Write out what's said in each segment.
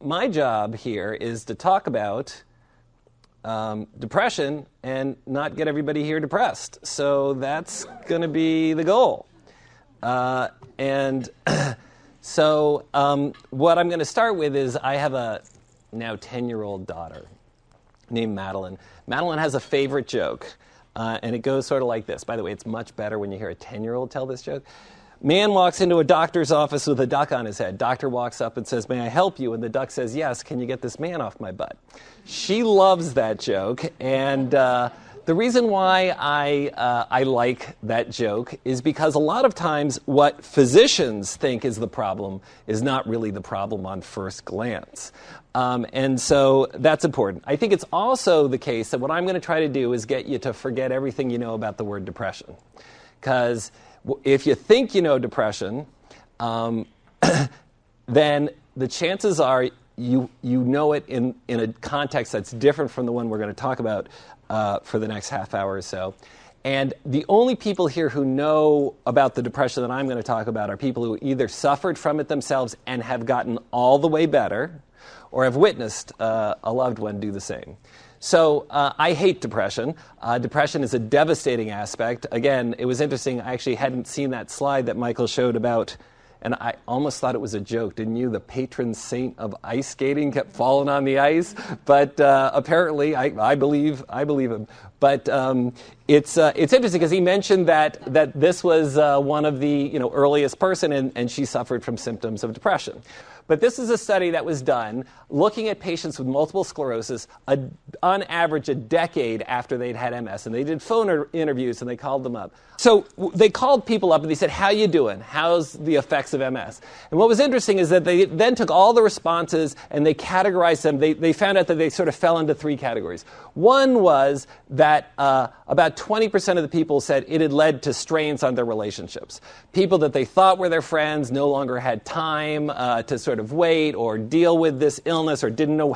my job here is to talk about depression and not get everybody here depressed. So that's going to be the goal. So what I'm going to start with is I have a now 10-year-old daughter named Madeline. Madeline has a favorite joke, and it goes sort of like this. By the way, it's much better when you hear a 10-year-old tell this joke. Man walks into a doctor's office with a duck on his head. Doctor walks up and says, "May I help you?" And the duck says, "Yes, can you get this man off my butt?" She loves that joke, and the reason why I like that joke is because a lot of times what physicians think is the problem is not really the problem on first glance. And so that's important. I think it's also the case that what I'm going to try to do is get you to forget everything you know about the word depression. Because if you think you know depression, then the chances are you know it in a context that's different from the one we're going to talk about for the next half hour or so. And the only people here who know about the depression that I'm going to talk about are people who either suffered from it themselves and have gotten all the way better, or have witnessed a loved one do the same. So I hate depression. Depression is a devastating aspect. Again, it was interesting. I actually hadn't seen that slide that Michael showed about, and I almost thought it was a joke, didn't you? The patron saint of ice skating kept falling on the ice. But apparently, I believe him. But it's interesting because he mentioned that this was one of the earliest person, and she suffered from symptoms of depression. But this is a study that was done looking at patients with multiple sclerosis on average a decade after they'd had MS. And they did phone interviews and they called them up. So they called people up and they said, "How you doing? How's the effects of MS?" And what was interesting is that they then took all the responses and they categorized them. They found out that they sort of fell into three categories. One was that about 20% of the people said it had led to strains on their relationships. People that they thought were their friends no longer had time to sort of wait or deal with this illness or didn't know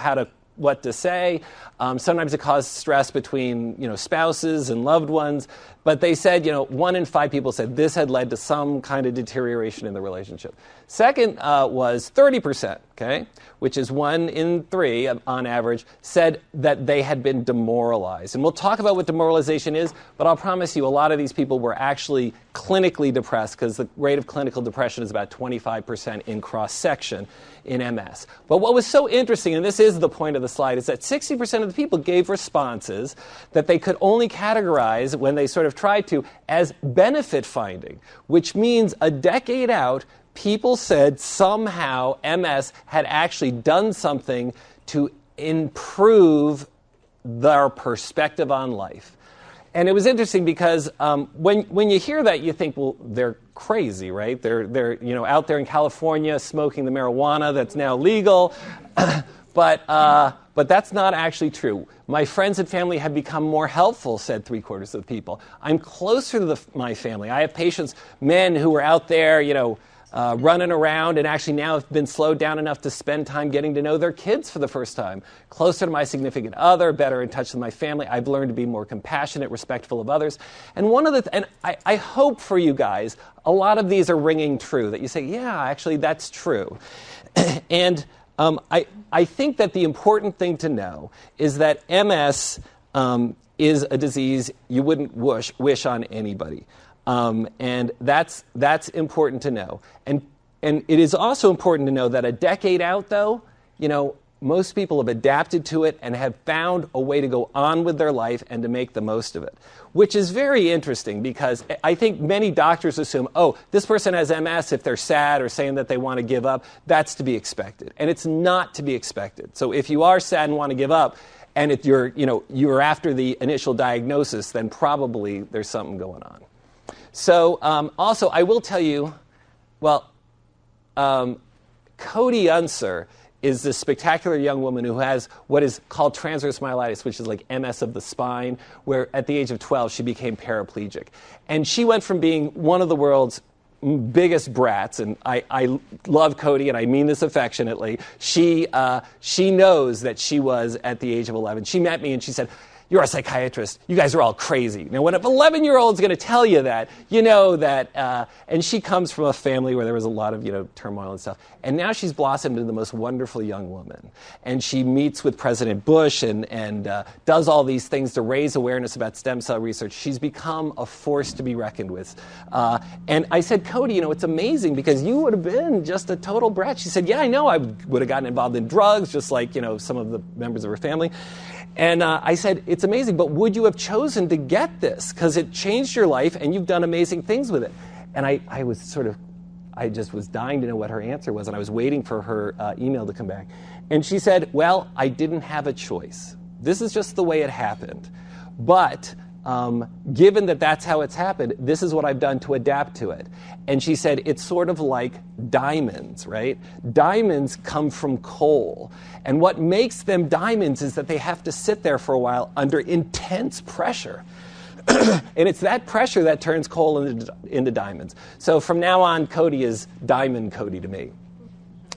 what to say. Sometimes it caused stress between spouses and loved ones. But they said 1 in 5 people said this had led to some kind of deterioration in the relationship. Second was 30%, okay, which is 1 in 3 on average, said that they had been demoralized. And we'll talk about what demoralization is, but I'll promise you a lot of these people were actually clinically depressed because the rate of clinical depression is about 25% in cross-section in MS. But what was so interesting, and this is the point of the slide, is that 60% of the people gave responses that they could only categorize when they sort of tried to as benefit finding, which means a decade out, people said somehow MS had actually done something to improve their perspective on life. And it was interesting because when you hear that, you think, well, they're crazy, right? They're out there in California smoking the marijuana that's now legal, but that's not actually true. My friends and family have become more helpful, said 3/4 of the people. I'm closer to my family. I have patients, men who are out there, running around and actually now have been slowed down enough to spend time getting to know their kids for the first time. Closer to my significant other, better in touch with my family. I've learned to be more compassionate, respectful of others. And I hope for you guys, a lot of these are ringing true, that you say, yeah, actually that's true. And I think that the important thing to know is that MS is a disease you wouldn't wish on anybody. And that's important to know. And it is also important to know that a decade out, though, most people have adapted to it and have found a way to go on with their life and to make the most of it, which is very interesting because I think many doctors assume, oh, this person has MS if they're sad or saying that they want to give up. That's to be expected. And it's not to be expected. So if you are sad and want to give up, and if you're after the initial diagnosis, then probably there's something going on. So also, I will tell you, Cody Unser is this spectacular young woman who has what is called transverse myelitis, which is like MS of the spine, where at the age of 12 she became paraplegic. And she went from being one of the world's biggest brats, and I love Cody, and I mean this affectionately. She knows that she was, at the age of 11, she met me and she said, you're a psychiatrist. You guys are all crazy. Now, when an 11-year-old's going to tell you that, you know that, and she comes from a family where there was a lot of, turmoil and stuff. And now she's blossomed into the most wonderful young woman. And she meets with President Bush and does all these things to raise awareness about stem cell research. She's become a force to be reckoned with. And I said, Cody, it's amazing because you would have been just a total brat. She said, yeah, I know. I would have gotten involved in drugs, just like, some of the members of her family. And I said, it's amazing, but would you have chosen to get this? Because it changed your life, and you've done amazing things with it. And I just was dying to know what her answer was, and I was waiting for her email to come back. And she said, well, I didn't have a choice. This is just the way it happened. But given that that's how it's happened, this is what I've done to adapt to it. And she said, it's sort of like diamonds, right? Diamonds come from coal. And what makes them diamonds is that they have to sit there for a while under intense pressure. And it's that pressure that turns coal into diamonds. So from now on, Cody is Diamond Cody to me.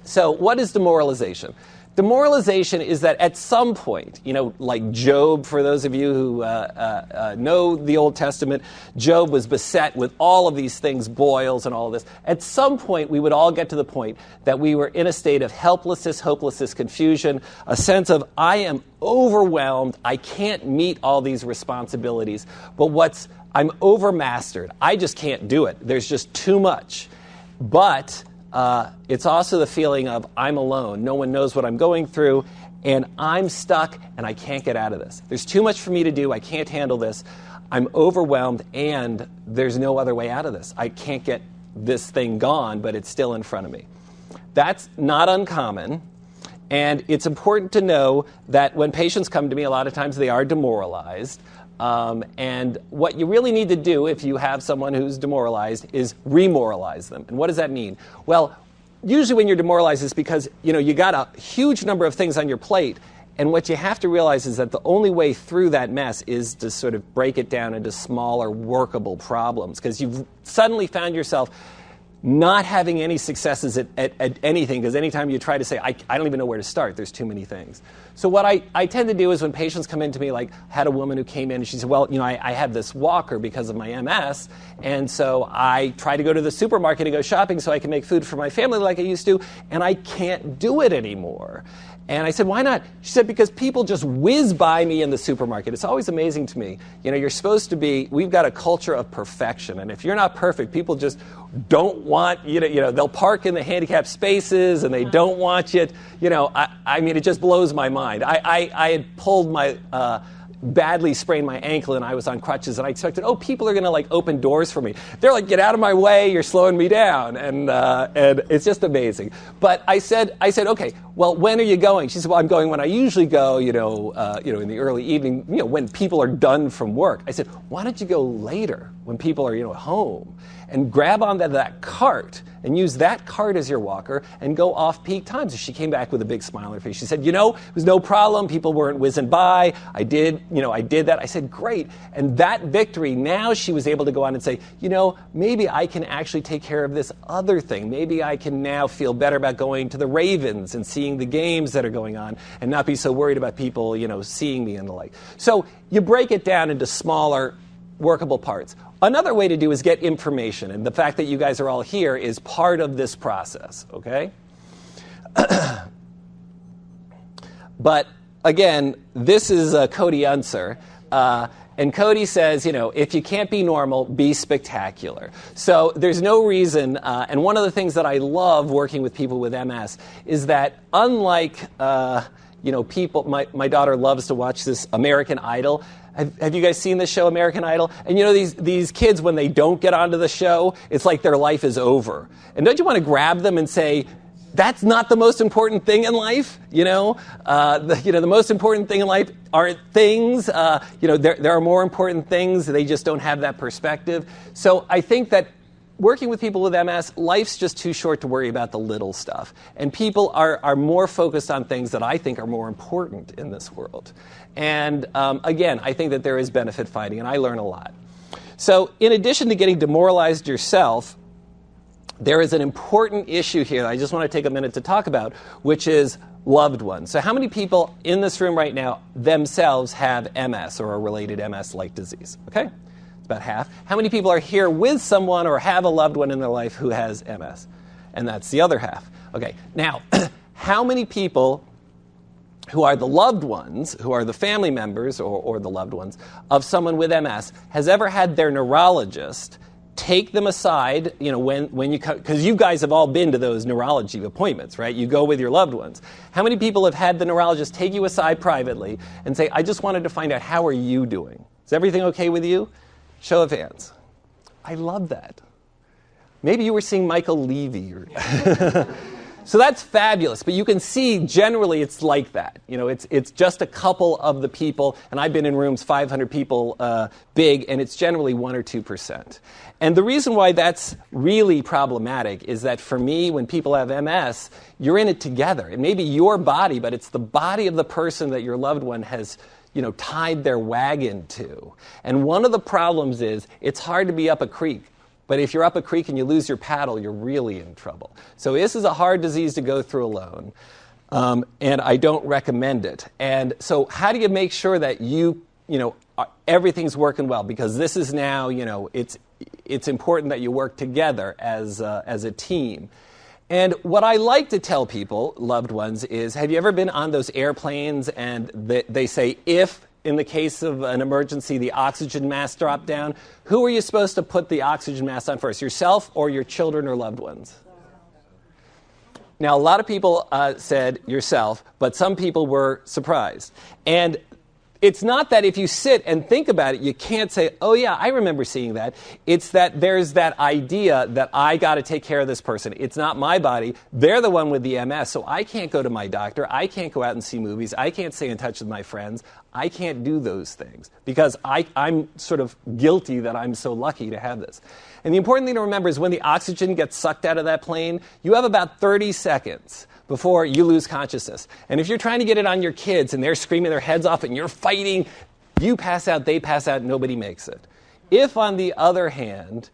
So what is demoralization? Demoralization is that at some point, like Job, for those of you who know the Old Testament, Job was beset with all of these things, boils and all of this. At some point, we would all get to the point that we were in a state of helplessness, hopelessness, confusion, a sense of, I am overwhelmed, I can't meet all these responsibilities, but I'm overmastered. I just can't do it. There's just too much. But it's also the feeling of I'm alone. No one knows what I'm going through, and I'm stuck, and I can't get out of this. There's too much for me to do. I can't handle this. I'm overwhelmed, and there's no other way out of this. I can't get this thing gone, but it's still in front of me. That's not uncommon, and it's important to know that when patients come to me, a lot of times they are demoralized. And what you really need to do if you have someone who's demoralized is remoralize them. And what does that mean? Well, usually when you're demoralized, it's because you got a huge number of things on your plate. And what you have to realize is that the only way through that mess is to sort of break it down into smaller, workable problems. Because you've suddenly found yourself not having any successes at anything, because anytime you try to say, I don't even know where to start, there's too many things. So what I tend to do is when patients come in to me, like I had a woman who came in and she said, well, I have this walker because of my MS, and so I try to go to the supermarket and go shopping so I can make food for my family like I used to, and I can't do it anymore. And I said, why not? She said, because people just whiz by me in the supermarket. It's always amazing to me. You're supposed to be, we've got a culture of perfection. And if you're not perfect, people just don't want you to, they'll park in the handicapped spaces and they don't want you. I mean, it just blows my mind. I had pulled my, badly sprained my ankle and I was on crutches and I expected, people are going to open doors for me. They're like, get out of my way, you're slowing me down. And it's just amazing. But I said, okay, well, when are you going? She said, well, I'm going when I usually go, in the early evening, when people are done from work. I said, why don't you go later when people are, home and grab onto that cart and use that cart as your walker and go off peak times. And she came back with a big smile on her face. She said, it was no problem. People weren't whizzing by. I did that. I said, great. And that victory, now she was able to go on and say, maybe I can actually take care of this other thing. Maybe I can now feel better about going to the Ravens and seeing the games that are going on and not be so worried about people, seeing me and the like. So you break it down into smaller, workable parts. Another way to do is get information, and the fact that you guys are all here is part of this process, okay? But again, this is Cody Unser, and Cody says, if you can't be normal, be spectacular. So there's no reason, and one of the things that I love working with people with MS is that unlike, people, my daughter loves to watch this American Idol. Have you guys seen this show, American Idol? And these kids, when they don't get onto the show, it's like their life is over. And don't you want to grab them and say, that's not the most important thing in life? The most important thing in life aren't things. There are more important things. They just don't have that perspective. So I think that working with people with MS, life's just too short to worry about the little stuff. And people are more focused on things that I think are more important in this world. And again, I think that there is benefit finding, and I learn a lot. So in addition to getting demoralized yourself, there is an important issue here that I just want to take a minute to talk about, which is loved ones. So how many people in this room right now themselves have MS or a related MS-like disease? Okay? It's about half. How many people are here with someone or have a loved one in their life who has MS? And that's the other half. Okay, now, how many people who are the loved ones, who are the family members or the loved ones of someone with MS, has ever had their neurologist take them aside, when you come, because you guys have all been to those neurology appointments, right? You go with your loved ones. How many people have had the neurologist take you aside privately and say, I just wanted to find out, how are you doing? Is everything okay with you? Show of hands. I love that. Maybe you were seeing Michael Levy. So that's fabulous, but you can see generally it's like that. It's just a couple of the people, and I've been in rooms 500 people big, and it's generally 1 or 2%. And the reason why that's really problematic is that for me, when people have MS, you're in it together. It may be your body, but it's the body of the person that your loved one has tied their wagon to. And one of the problems is it's hard to be up a creek. But if you're up a creek and you lose your paddle, you're really in trouble. So this is a hard disease to go through alone, and I don't recommend it. And so how do you make sure that everything's working well? Because this is now, it's important that you work together as a team. And what I like to tell people, loved ones, is have you ever been on those airplanes and they say if, in the case of an emergency, the oxygen mask dropped down, who are you supposed to put the oxygen mask on first, yourself or your children or loved ones? Now, a lot of people said yourself, but some people were surprised. And it's not that if you sit and think about it, you can't say, oh, yeah, I remember seeing that. It's that there's that idea that I got to take care of this person. It's not my body. They're the one with the MS, so I can't go to my doctor. I can't go out and see movies. I can't stay in touch with my friends. I can't do those things because I'm sort of guilty that I'm so lucky to have this. And the important thing to remember is when the oxygen gets sucked out of that plane, you have about 30 seconds before you lose consciousness. And if you're trying to get it on your kids and they're screaming their heads off and you're fighting, you pass out, they pass out, nobody makes it. If, on the other hand,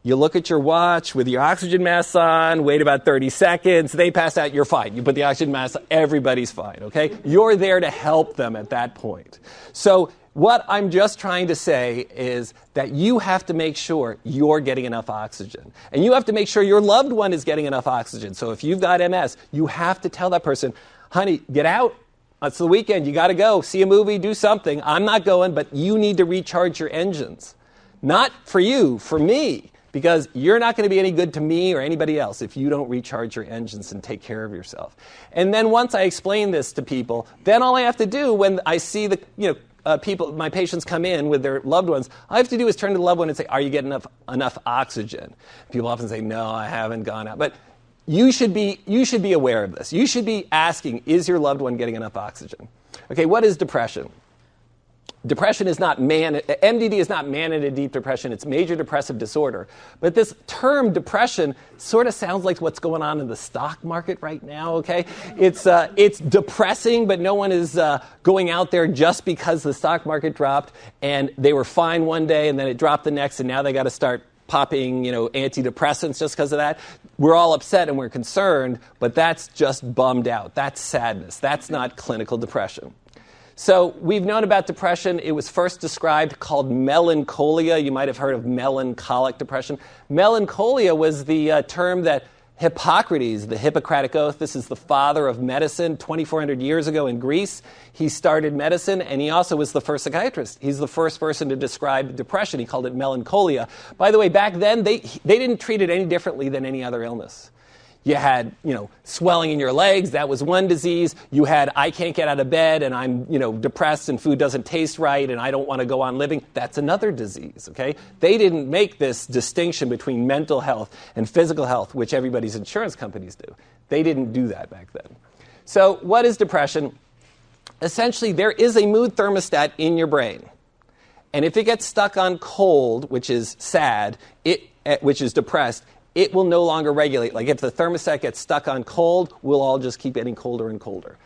you look at your watch with your oxygen mask on, wait about 30 seconds, they pass out, you're fine. You put the oxygen mask on, everybody's fine, okay? You're there to help them at that point. So what I'm just trying to say is that you have to make sure you're getting enough oxygen. And you have to make sure your loved one is getting enough oxygen. So if you've got MS, you have to tell that person, honey, get out. It's the weekend. You got to go. See a movie, do something. I'm not going, but you need to recharge your engines. Not for you, for me. Because you're not going to be any good to me or anybody else if you don't recharge your engines and take care of yourself. And then once I explain this to people, then all I have to do when I see the people, my patients come in with their loved ones, all I have to do is turn to the loved one and say, are you getting enough oxygen? People often say, no, I haven't gone out. But you should be aware of this. You should be asking, is your loved one getting enough oxygen? Okay, what is depression? Depression is not MDD is not manic deep depression. It's major depressive disorder. But this term depression sort of sounds like what's going on in the stock market right now, okay? It's depressing, but no one is going out there just because the stock market dropped and they were fine one day and then it dropped the next and now they got to start popping, antidepressants just because of that. We're all upset and we're concerned, but that's just bummed out. That's sadness. That's not clinical depression. So we've known about depression. It was first described called melancholia. You might have heard of melancholic depression. Melancholia was the term that Hippocrates, the Hippocratic Oath, this is the father of medicine, 2,400 years ago in Greece. He started medicine, and he also was the first psychiatrist. He's the first person to describe depression. He called it melancholia. By the way, back then, they didn't treat it any differently than any other illness. You had, swelling in your legs. That was one disease. You had, I can't get out of bed and I'm, depressed and food doesn't taste right and I don't want to go on living. That's another disease, okay? They didn't make this distinction between mental health and physical health, which everybody's insurance companies do. They didn't do that back then. So what is depression? Essentially, there is a mood thermostat in your brain. And if it gets stuck on cold, which is sad, which is depressed, it will no longer regulate. Like if the thermostat gets stuck on cold, we'll all just keep getting colder and colder.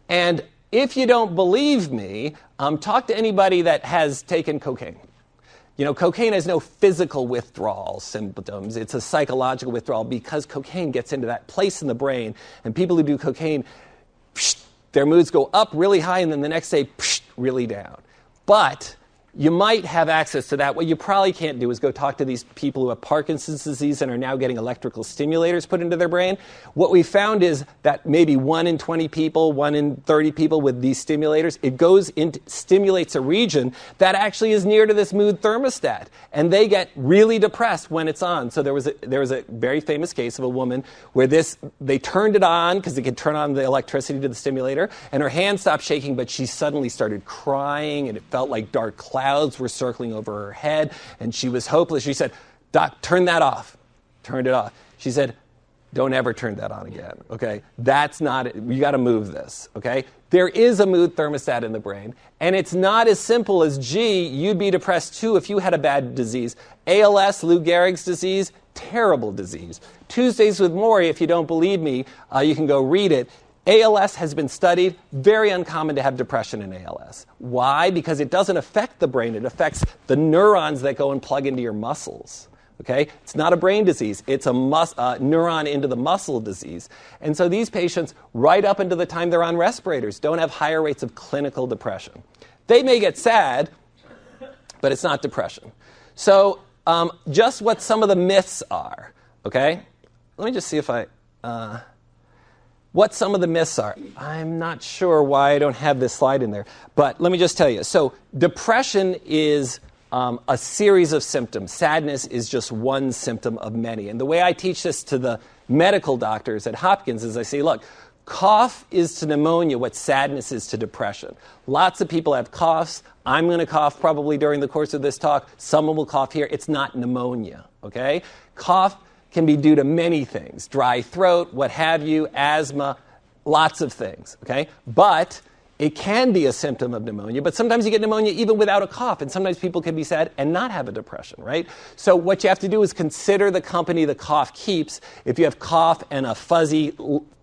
And if you don't believe me, talk to anybody that has taken cocaine. Cocaine has no physical withdrawal symptoms. It's a psychological withdrawal because cocaine gets into that place in the brain, and people who do cocaine, their moods go up really high, and then the next day, really down. But you might have access to that. What you probably can't do is go talk to these people who have Parkinson's disease and are now getting electrical stimulators put into their brain. What we found is that maybe 1 in 20 people, 1 in 30 people with these stimulators, it goes into, stimulates a region that actually is near to this mood thermostat. And they get really depressed when it's on. So there was a very famous case of a woman where they turned it on because they could turn on the electricity to the stimulator, and her hand stopped shaking, but she suddenly started crying, and it felt like dark clouds were circling over her head, and she was hopeless. She said, "Doc, turn that off." Turned it off. She said, "Don't ever turn that on again, okay? That's not it. You got to move this, okay?" There is a mood thermostat in the brain, and it's not as simple as, gee, you'd be depressed too if you had a bad disease. ALS, Lou Gehrig's disease, terrible disease. Tuesdays with Maury, if you don't believe me, you can go read it. ALS has been studied. Very uncommon to have depression in ALS. Why? Because it doesn't affect the brain. It affects the neurons that go and plug into your muscles. Okay? It's not a brain disease. It's a neuron into the muscle disease. And so these patients, right up into the time they're on respirators, don't have higher rates of clinical depression. They may get sad, but it's not depression. So just what some of the myths are. Okay? Let me just see if what some of the myths are. I'm not sure why I don't have this slide in there, but let me just tell you. So depression is a series of symptoms. Sadness is just one symptom of many. And the way I teach this to the medical doctors at Hopkins is I say, look, cough is to pneumonia what sadness is to depression. Lots of people have coughs. I'm going to cough probably during the course of this talk. Someone will cough here. It's not pneumonia, okay? Cough can be due to many things, dry throat, what have you, asthma, lots of things, okay? But it can be a symptom of pneumonia, but sometimes you get pneumonia even without a cough, and sometimes people can be sad and not have a depression, right? So what you have to do is consider the company the cough keeps. If you have cough and a fuzzy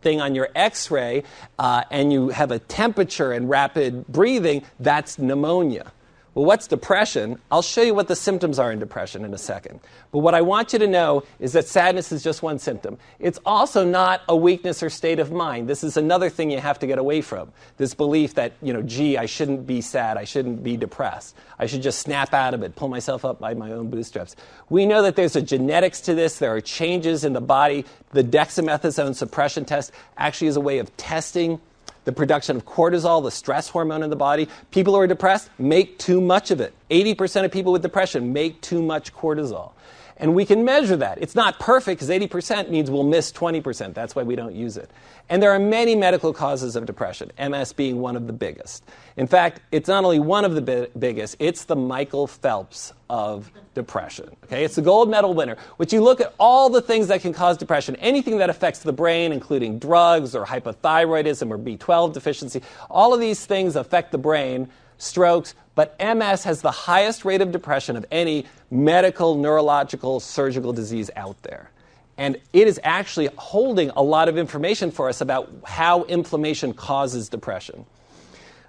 thing on your x-ray, and you have a temperature and rapid breathing, that's pneumonia. Well, what's depression? I'll show you what the symptoms are in depression in a second. But what I want you to know is that sadness is just one symptom. It's also not a weakness or state of mind. This is another thing you have to get away from. This belief that, gee, I shouldn't be sad. I shouldn't be depressed. I should just snap out of it, pull myself up by my own bootstraps. We know that there's a genetics to this. There are changes in the body. The dexamethasone suppression test actually is a way of testing the production of cortisol, the stress hormone in the body. People who are depressed make too much of it. 80% of people with depression make too much cortisol. And we can measure that. It's not perfect because 80% means we'll miss 20%. That's why we don't use it. And there are many medical causes of depression, MS being one of the biggest. In fact, it's not only one of the biggest, it's the Michael Phelps of depression. Okay? It's the gold medal winner. Which you look at all the things that can cause depression, anything that affects the brain, including drugs or hypothyroidism or B12 deficiency, all of these things affect the brain, strokes, but MS has the highest rate of depression of any medical, neurological, surgical disease out there. And it is actually holding a lot of information for us about how inflammation causes depression.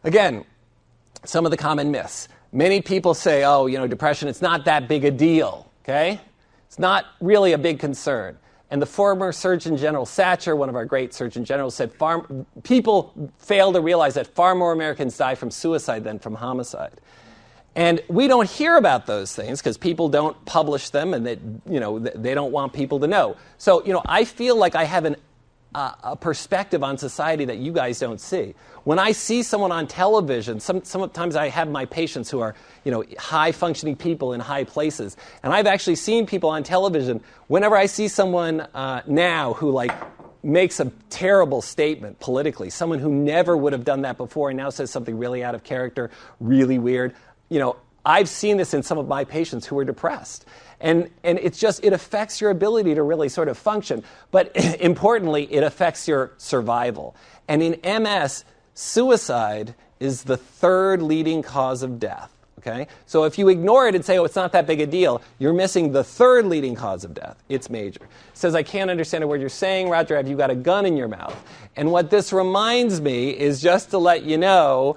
Again, some of the common myths. Many people say, depression, it's not that big a deal, okay? It's not really a big concern. And the former Surgeon General Satcher, one of our great Surgeon Generals, said people fail to realize that far more Americans die from suicide than from homicide. And we don't hear about those things because people don't publish them and they don't want people to know. So, I feel like I have a perspective on society that you guys don't see. When I see someone on television, sometimes I have my patients who are, high-functioning people in high places. And I've actually seen people on television. Whenever I see someone now who, makes a terrible statement politically, someone who never would have done that before and now says something really out of character, really weird, I've seen this in some of my patients who are depressed. And it affects your ability to really sort of function. But importantly, it affects your survival. And in MS, suicide is the third leading cause of death. Okay? So if you ignore it and say, oh, it's not that big a deal, you're missing the third leading cause of death. It's major. It says, I can't understand a word you're saying, Roger, have you got a gun in your mouth? And what this reminds me is just to let you know,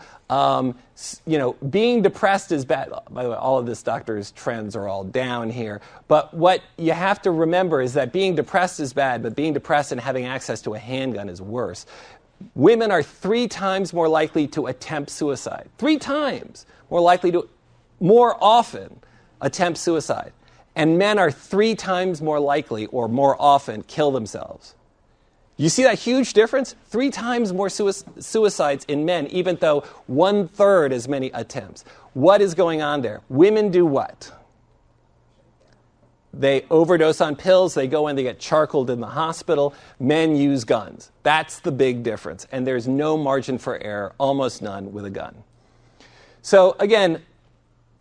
being depressed is bad. By the way, all of this doctor's trends are all down here. But what you have to remember is that being depressed is bad, but being depressed and having access to a handgun is worse. Women are 3 times more likely to attempt suicide. 3 times more likely to, more often, attempt suicide. And men are 3 times more likely, or more often, kill themselves. You see that huge difference? 3 times more suicides in men, even though 1/3 as many attempts. What is going on there? Women do what? They overdose on pills, they go in, they get charcoaled in the hospital. Men use guns. That's the big difference. And there's no margin for error, almost none, with a gun. So again,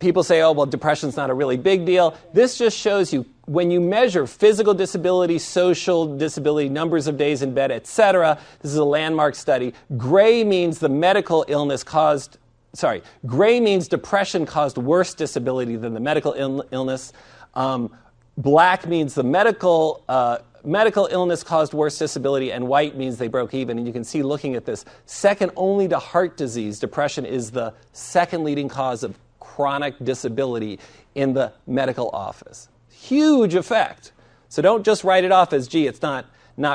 people say, oh, well, depression's not a really big deal. This just shows you, when you measure physical disability, social disability, numbers of days in bed, etc., this is a landmark study, gray means gray means depression caused worse disability than the medical illness. Black means the medical illness caused worse disability, and white means they broke even. And you can see, looking at this, second only to heart disease, depression is the second leading cause of chronic disability in the medical office. Huge effect. So don't just write it off as, gee, it's not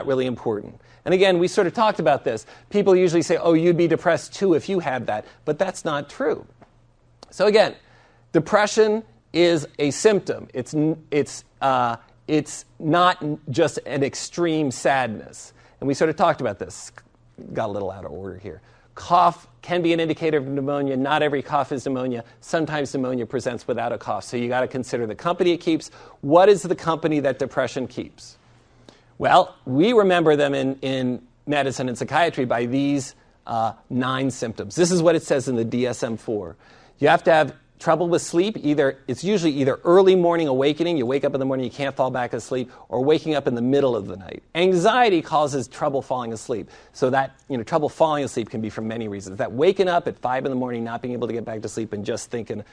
really important. And again, we sort of talked about this. People usually say, oh, you'd be depressed too if you had that. But that's not true. So again, depression is a symptom. It's not just an extreme sadness. And we sort of talked about this. Got a little out of order here. Cough can be an indicator of pneumonia. Not every cough is pneumonia. Sometimes pneumonia presents without a cough. So you got to consider the company it keeps. What is the company that depression keeps? Well, we remember them in medicine and psychiatry by these 9 symptoms. This is what it says in the DSM-4. You have to have trouble with sleep. It's usually either early morning awakening, you wake up in the morning, you can't fall back asleep, or waking up in the middle of the night. Anxiety causes trouble falling asleep. So that, trouble falling asleep can be for many reasons. That waking up at 5 in the morning, not being able to get back to sleep, and just thinking,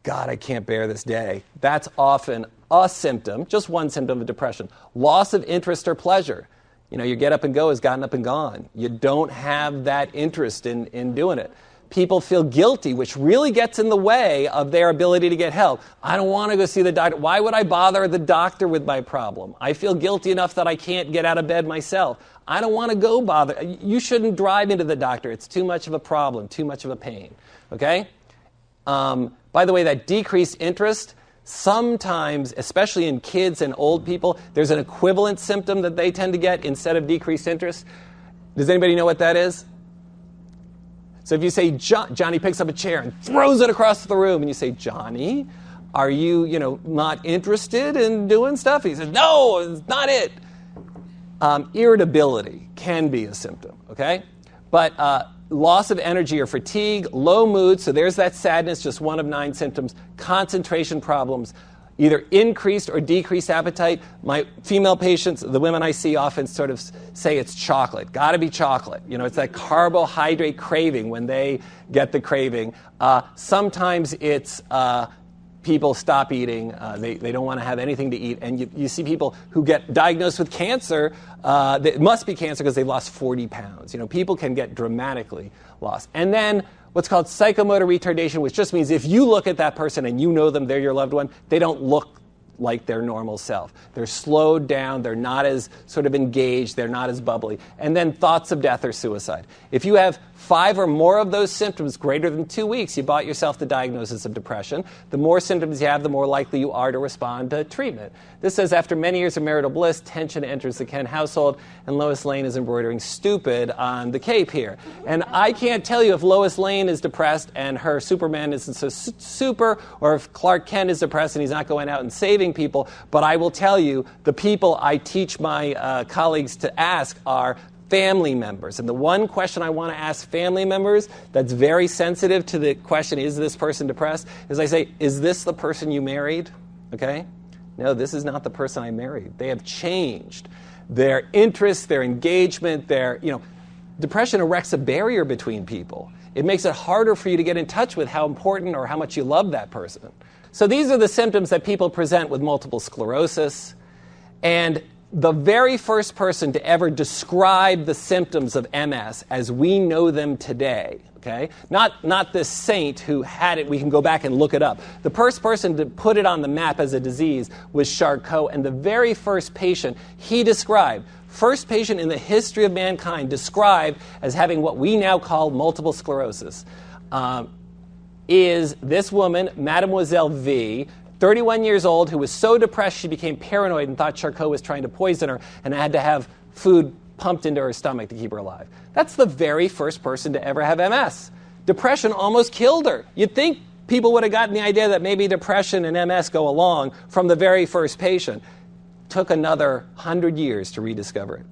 God, I can't bear this day. That's often a symptom, just one symptom of depression. Loss of interest or pleasure. Your get up and go has gotten up and gone. You don't have that interest in doing it. People feel guilty, which really gets in the way of their ability to get help. I don't want to go see the doctor. Why would I bother the doctor with my problem? I feel guilty enough that I can't get out of bed myself. I don't want to go bother. You shouldn't drive into the doctor. It's too much of a problem, too much of a pain. Okay? By the way, that decreased interest, sometimes, especially in kids and old people, there's an equivalent symptom that they tend to get instead of decreased interest. Does anybody know what that is? So if you say, Johnny picks up a chair and throws it across the room, and you say, Johnny, are you, not interested in doing stuff? He says, no, it's not it. Irritability can be a symptom, okay? But loss of energy or fatigue, low mood, so there's that sadness, just one of 9 symptoms, concentration problems, either increased or decreased appetite. My female patients, the women I see, often sort of say it's chocolate. Got to be chocolate. It's that carbohydrate craving when they get the craving. Sometimes it's people stop eating. They don't want to have anything to eat. And you see people who get diagnosed with cancer. It must be cancer because they've lost 40 pounds. People can get dramatically lost. And then what's called psychomotor retardation, which just means if you look at that person and you know them, they're your loved one, they don't look like their normal self. They're slowed down, they're not as sort of engaged, they're not as bubbly. And then thoughts of death or suicide. If you have 5 or more of those symptoms greater than 2 weeks, you bought yourself the diagnosis of depression. The more symptoms you have, the more likely you are to respond to treatment. This says, after many years of marital bliss, tension enters the Ken household, and Lois Lane is embroidering stupid on the cape here. And I can't tell you if Lois Lane is depressed and her Superman isn't so super, or if Clark Kent is depressed and he's not going out and saving people, but I will tell you, the people I teach my colleagues to ask are family members. And the one question I want to ask family members that's very sensitive to the question, is this person depressed, is I say, is this the person you married? Okay? No, this is not the person I married. They have changed. Their interests, their engagement, depression erects a barrier between people. It makes it harder for you to get in touch with how important or how much you love that person. So these are the symptoms that people present with multiple sclerosis. And the very first person to ever describe the symptoms of MS as we know them today, okay? Not this saint who had it, we can go back and look it up. The first person to put it on the map as a disease was Charcot, and the very first patient he described, first patient in the history of mankind described as having what we now call multiple sclerosis, is this woman, Mademoiselle V., 31 years old, who was so depressed she became paranoid and thought Charcot was trying to poison her and had to have food pumped into her stomach to keep her alive. That's the very first person to ever have MS. Depression almost killed her. You'd think people would have gotten the idea that maybe depression and MS go along from the very first patient. Took another 100 years to rediscover it.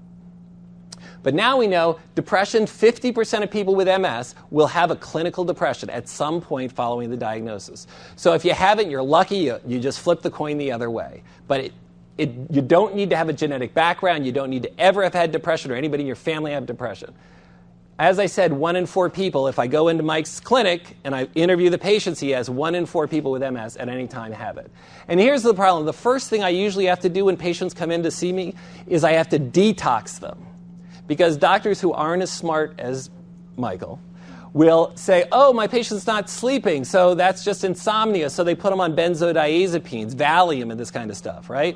But now we know depression, 50% of people with MS will have a clinical depression at some point following the diagnosis. So if you haven't, you're lucky. You just flip the coin the other way. But you don't need to have a genetic background. You don't need to ever have had depression or anybody in your family have depression. As I said, 1 in 4 people, if I go into Mike's clinic and I interview the patients he has, 1 in 4 people with MS at any time have it. And here's the problem. The first thing I usually have to do when patients come in to see me is I have to detox them. Because doctors who aren't as smart as Michael will say, oh, my patient's not sleeping, so that's just insomnia. So they put them on benzodiazepines, Valium, and this kind of stuff, right?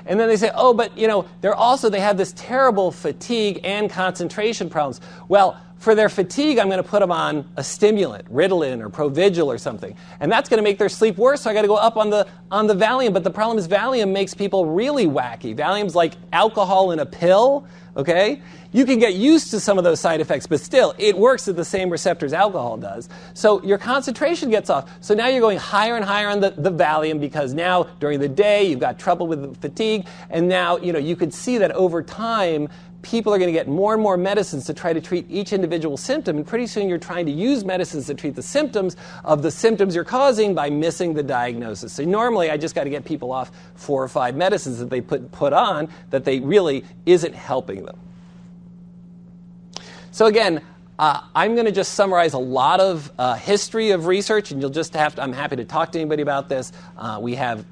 And then they say, oh, but, they have this terrible fatigue and concentration problems. Well, for their fatigue, I'm going to put them on a stimulant, Ritalin or Provigil or something. And that's going to make their sleep worse, so I got to go up on the Valium. But the problem is Valium makes people really wacky. Valium's like alcohol in a pill, okay? You can get used to some of those side effects, but still, it works at the same receptors alcohol does. So your concentration gets off. So now you're going higher and higher on the Valium because now, during the day, you've got trouble with fatigue. And now, you could see that over time, people are going to get more and more medicines to try to treat each individual symptom. And pretty soon, you're trying to use medicines to treat the symptoms of the symptoms you're causing by missing the diagnosis. So normally, I just got to get people off 4 or 5 medicines that they put on that they really isn't helping them. So again, I'm going to just summarize a lot of history of research, and you'll just I'm happy to talk to anybody about this. We have,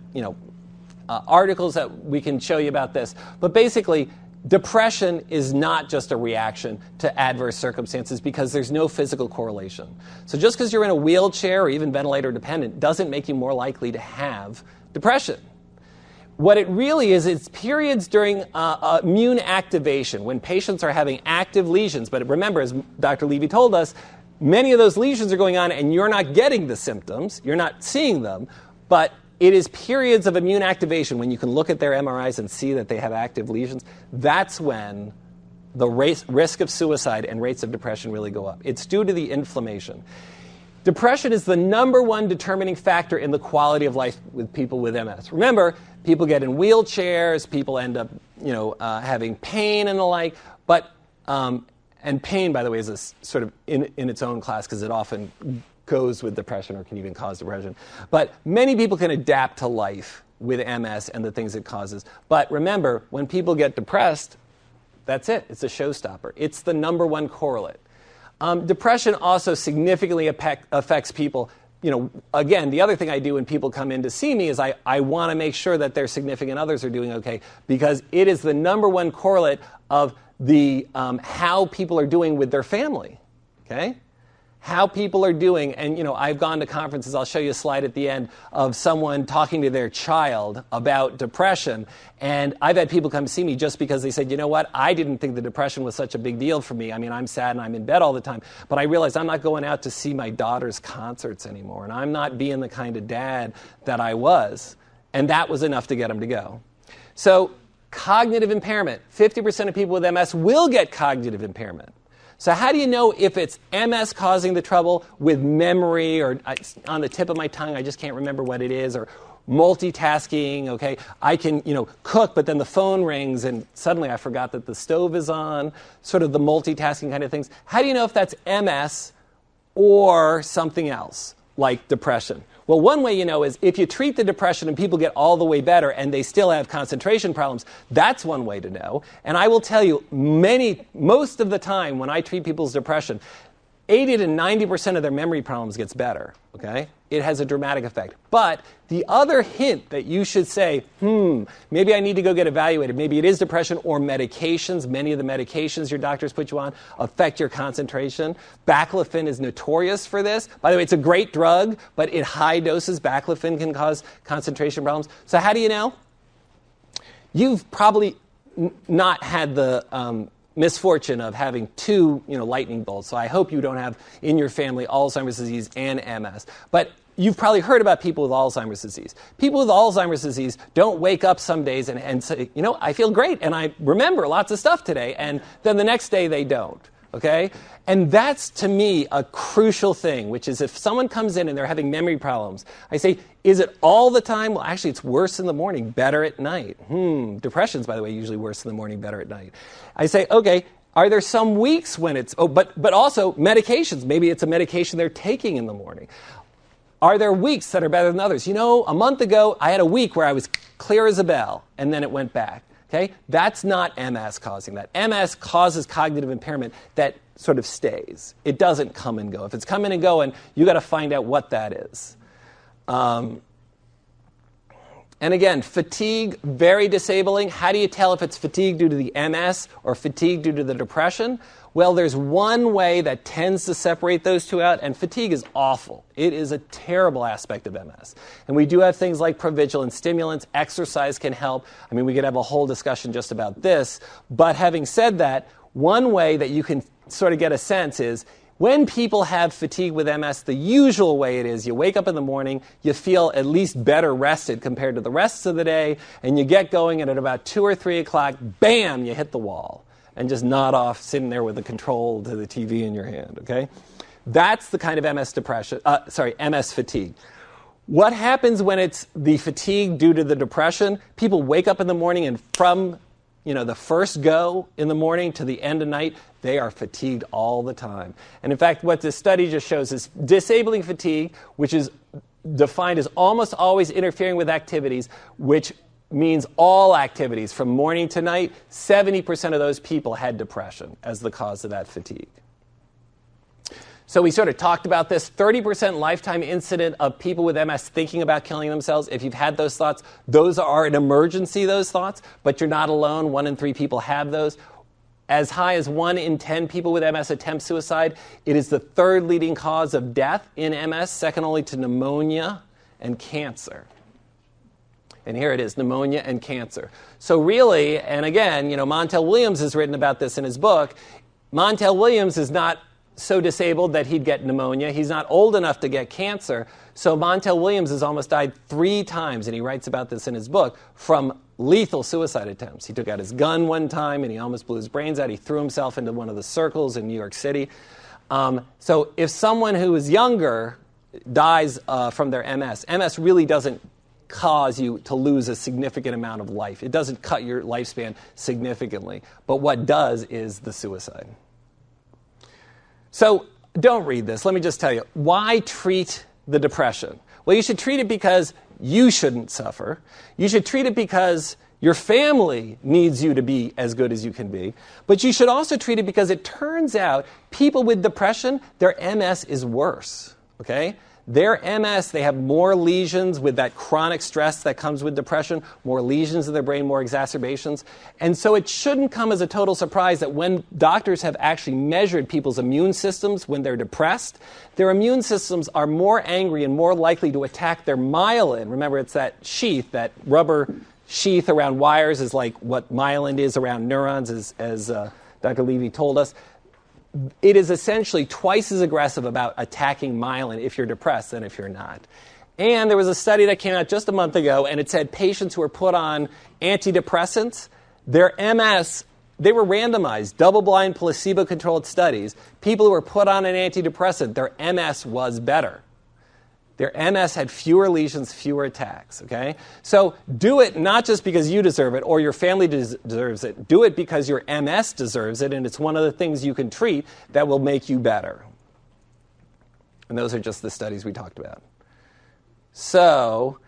articles that we can show you about this. But basically, depression is not just a reaction to adverse circumstances because there's no physical correlation. So just because you're in a wheelchair or even ventilator dependent doesn't make you more likely to have depression. What it really is, it's periods during immune activation when patients are having active lesions. But remember, as Dr. Levy told us, many of those lesions are going on and you're not getting the symptoms. You're not seeing them. But it is periods of immune activation when you can look at their MRIs and see that they have active lesions. That's when the risk of suicide and rates of depression really go up. It's due to the inflammation. Depression is the number one determining factor in the quality of life with people with MS. Remember, people get in wheelchairs, people end up, having pain and the like. But and pain, by the way, is a sort of in its own class because it often goes with depression or can even cause depression. But many people can adapt to life with MS and the things it causes. But remember, when people get depressed, that's it. It's a showstopper. It's the number one correlate. Depression also significantly affects people. Again, the other thing I do when people come in to see me is I want to make sure that their significant others are doing okay because it is the number one correlate of the how people are doing with their family. Okay? How people are doing, and I've gone to conferences, I'll show you a slide at the end, of someone talking to their child about depression, and I've had people come see me just because they said, you know what, I didn't think the depression was such a big deal for me. I mean, I'm sad and I'm in bed all the time, but I realized I'm not going out to see my daughter's concerts anymore, and I'm not being the kind of dad that I was, and that was enough to get them to go. So, cognitive impairment. 50% of people with MS will get cognitive impairment. So how do you know if it's MS causing the trouble with memory or on the tip of my tongue, I just can't remember what it is, or multitasking, okay? I can, cook, but then the phone rings and suddenly I forgot that the stove is on, sort of the multitasking kind of things. How do you know if that's MS or something else, like depression? Well, one way you know is if you treat the depression and people get all the way better and they still have concentration problems, that's one way to know. And I will tell you, most of the time when I treat people's depression, 80 to 90% of their memory problems gets better, okay? It has a dramatic effect. But the other hint that you should say, maybe I need to go get evaluated. Maybe it is depression or medications. Many of the medications your doctors put you on affect your concentration. Baclofen is notorious for this. By the way, it's a great drug, but in high doses, baclofen can cause concentration problems. So how do you know? You've probably not had the misfortune of having two, lightning bolts. So I hope you don't have in your family Alzheimer's disease and MS. But you've probably heard about people with Alzheimer's disease. People with Alzheimer's disease don't wake up some days and say, I feel great and I remember lots of stuff today. And then the next day they don't. Okay? And that's, to me, a crucial thing, which is if someone comes in and they're having memory problems, I say, is it all the time? Well, actually, it's worse in the morning, better at night. Depression's, by the way, usually worse in the morning, better at night. I say, okay, are there some weeks when it's, but also medications. Maybe it's a medication they're taking in the morning. Are there weeks that are better than others? A month ago, I had a week where I was clear as a bell, and then it went back. Okay? That's not MS causing that. MS causes cognitive impairment that sort of stays. It doesn't come and go. If it's coming and going, you got to find out what that is. And again, fatigue, very disabling. How do you tell if it's fatigue due to the MS or fatigue due to the depression? Well, there's one way that tends to separate those two out, and fatigue is awful. It is a terrible aspect of MS. And we do have things like provigilance stimulants. Exercise can help. I mean, we could have a whole discussion just about this. But having said that, one way that you can sort of get a sense is when people have fatigue with MS, the usual way it is you wake up in the morning, you feel at least better rested compared to the rest of the day, and you get going, and at about 2 or 3 o'clock, bam, you hit the wall. And just nod off, sitting there with the control to the TV in your hand, okay? That's the kind of MS fatigue. What happens when it's the fatigue due to the depression? People wake up in the morning and from, the first go in the morning to the end of night, they are fatigued all the time. And in fact, what this study just shows is disabling fatigue, which is defined as almost always interfering with activities, which means all activities from morning to night, 70% of those people had depression as the cause of that fatigue. So we sort of talked about this. 30% lifetime incident of people with MS thinking about killing themselves. If you've had those thoughts, those are an emergency, those thoughts, but you're not alone. 1 in 3 people have those. As high as 1 in 10 people with MS attempt suicide. It is the 3rd leading cause of death in MS, second only to pneumonia and cancer. And here it is, pneumonia and cancer. So really, and again, Montel Williams has written about this in his book. Montel Williams is not so disabled that he'd get pneumonia. He's not old enough to get cancer. So Montel Williams has almost died 3 times, and he writes about this in his book, from lethal suicide attempts. He took out his gun one time, and he almost blew his brains out. He threw himself into one of the circles in New York City. So if someone who is younger dies from their MS really doesn't cause you to lose a significant amount of life. It doesn't cut your lifespan significantly. But what does is the suicide. So don't read this. Let me just tell you. Why treat the depression? Well, you should treat it because you shouldn't suffer. You should treat it because your family needs you to be as good as you can be. But you should also treat it because it turns out people with depression, their MS is worse. Okay? Their MS, they have more lesions with that chronic stress that comes with depression, more lesions in their brain, more exacerbations. And so it shouldn't come as a total surprise that when doctors have actually measured people's immune systems when they're depressed, their immune systems are more angry and more likely to attack their myelin. Remember, it's that sheath, that rubber sheath around wires is like what myelin is around neurons, as Dr. Levy told us. It is essentially twice as aggressive about attacking myelin if you're depressed than if you're not. And there was a study that came out just a month ago, and it said patients who were put on antidepressants, their MS, they were randomized, double-blind, placebo-controlled studies. People who were put on an antidepressant, their MS was better. Their MS had fewer lesions, fewer attacks, okay? So do it not just because you deserve it or your family deserves it. Do it because your MS deserves it, and it's one of the things you can treat that will make you better. And those are just the studies we talked about. So,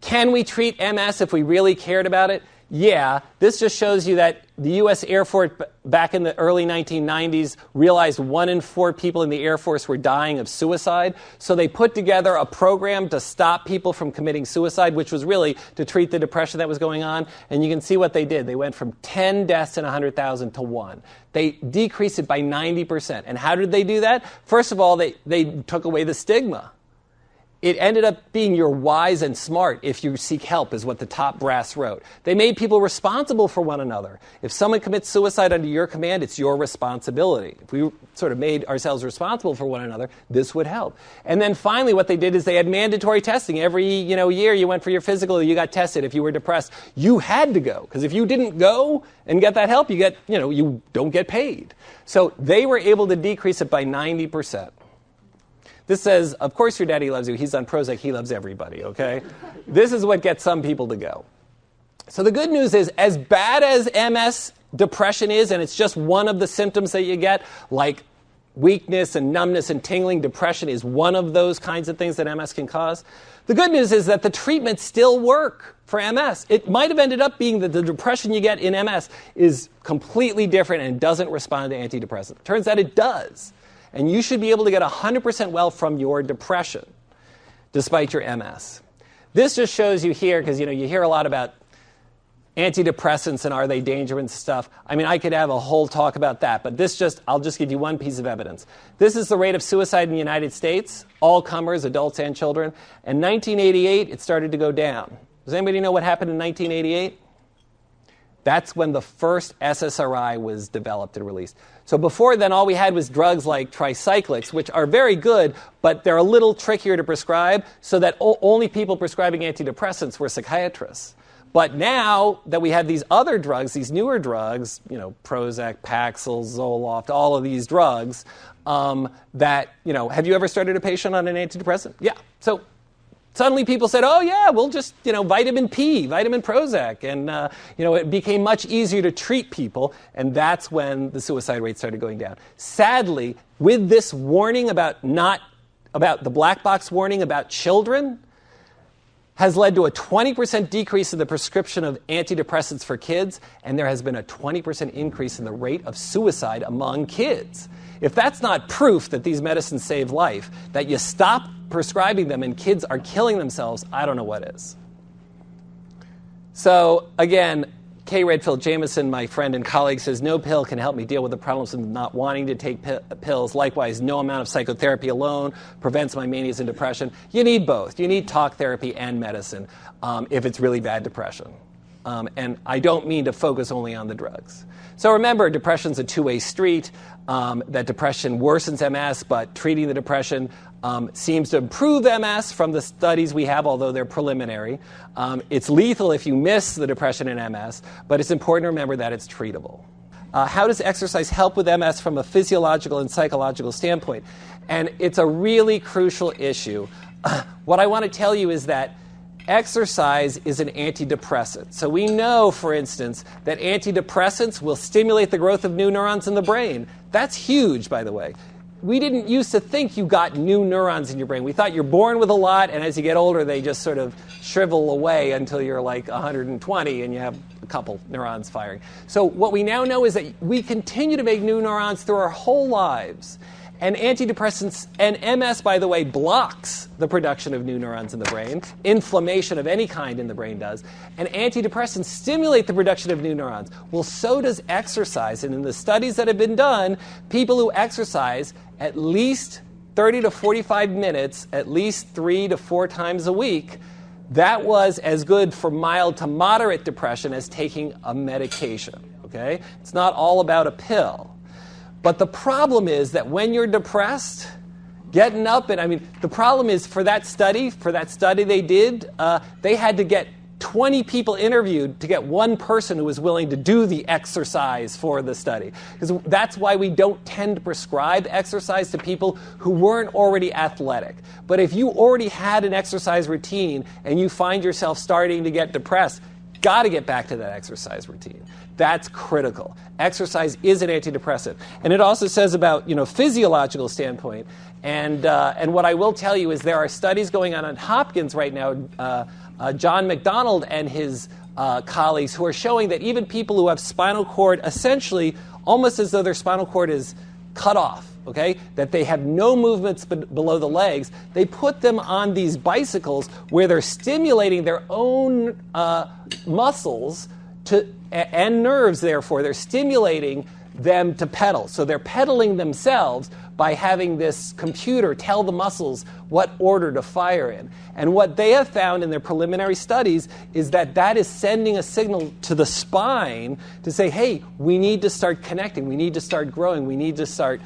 can we treat MS if we really cared about it? Yeah, this just shows you that the U.S. Air Force back in the early 1990s realized 1 in 4 people in the Air Force were dying of suicide. So they put together a program to stop people from committing suicide, which was really to treat the depression that was going on. And you can see what they did. They went from 10 deaths in 100,000 to 1. They decreased it by 90%. And how did they do that? First of all, they took away the stigma. It ended up being you're wise and smart if you seek help, is what the top brass wrote. They made people responsible for one another. If someone commits suicide under your command, it's your responsibility. If we sort of made ourselves responsible for one another, this would help. And then finally what they did is they had mandatory testing. Every year you went for your physical, you got tested. If you were depressed, you had to go. Because if you didn't go and get that help, you don't get paid. So they were able to decrease it by 90%. This says, of course your daddy loves you. He's on Prozac. He loves everybody, okay? This is what gets some people to go. So the good news is, as bad as MS depression is, and it's just one of the symptoms that you get, like weakness and numbness and tingling, depression is one of those kinds of things that MS can cause. The good news is that the treatments still work for MS. It might have ended up being that the depression you get in MS is completely different and doesn't respond to antidepressants. Turns out it does. And you should be able to get 100% well from your depression, despite your MS. This just shows you here, because you hear a lot about antidepressants and are they dangerous and stuff. I mean, I could have a whole talk about that, but I'll just give you one piece of evidence. This is the rate of suicide in the United States, all comers, adults and children. In 1988, it started to go down. Does anybody know what happened in 1988? That's when the first SSRI was developed and released. So before then, all we had was drugs like tricyclics, which are very good, but they're a little trickier to prescribe, so that only people prescribing antidepressants were psychiatrists. But now that we have these other drugs, these newer drugs, Prozac, Paxil, Zoloft, all of these drugs, have you ever started a patient on an antidepressant? Yeah. So suddenly people said, oh, yeah, we'll just, vitamin P, vitamin Prozac. And, it became much easier to treat people. And that's when the suicide rate started going down. Sadly, with this warning about the black box warning about children, has led to a 20% decrease in the prescription of antidepressants for kids. And there has been a 20% increase in the rate of suicide among kids. If that's not proof that these medicines save life, that you stop prescribing them and kids are killing themselves, I don't know what is. So again, K. Redfield Jameson, my friend and colleague, says, no pill can help me deal with the problems of not wanting to take pills. Likewise, no amount of psychotherapy alone prevents my manias and depression. You need both. You need talk therapy and medicine if it's really bad depression. And I don't mean to focus only on the drugs. So remember, depression's a two-way street. That depression worsens MS, but treating the depression seems to improve MS from the studies we have, although they're preliminary. It's lethal if you miss the depression in MS, but it's important to remember that it's treatable. How does exercise help with MS from a physiological and psychological standpoint? And it's a really crucial issue. What I want to tell you is that exercise is an antidepressant. So we know, for instance, that antidepressants will stimulate the growth of new neurons in the brain. That's huge, by the way. We didn't used to think you got new neurons in your brain. We thought you're born with a lot, and as you get older, they just sort of shrivel away until you're like 120 and you have a couple neurons firing. So what we now know is that we continue to make new neurons through our whole lives. And antidepressants, and MS, by the way, blocks the production of new neurons in the brain. Inflammation of any kind in the brain does. And antidepressants stimulate the production of new neurons. Well, so does exercise. And in the studies that have been done, people who exercise at least 30 to 45 minutes, at least 3 to 4 times a week, that was as good for mild to moderate depression as taking a medication. Okay? It's not all about a pill. But the problem is that when you're depressed, getting up the problem is for that study they did, they had to get 20 people interviewed to get one person who was willing to do the exercise for the study. Because that's why we don't tend to prescribe exercise to people who weren't already athletic. But if you already had an exercise routine and you find yourself starting to get depressed, got to get back to that exercise routine. That's critical. Exercise is an antidepressant. And it also says about, physiological standpoint. And what I will tell you is there are studies going on Hopkins right now, John McDonald and his colleagues, who are showing that even people who have spinal cord, essentially almost as though their spinal cord is cut off, okay, that they have no movements below the legs, they put them on these bicycles where they're stimulating their own muscles and nerves, therefore. They're stimulating them to pedal. So they're pedaling themselves by having this computer tell the muscles what order to fire in. And what they have found in their preliminary studies is that that is sending a signal to the spine to say, hey, we need to start connecting, we need to start growing, we need to start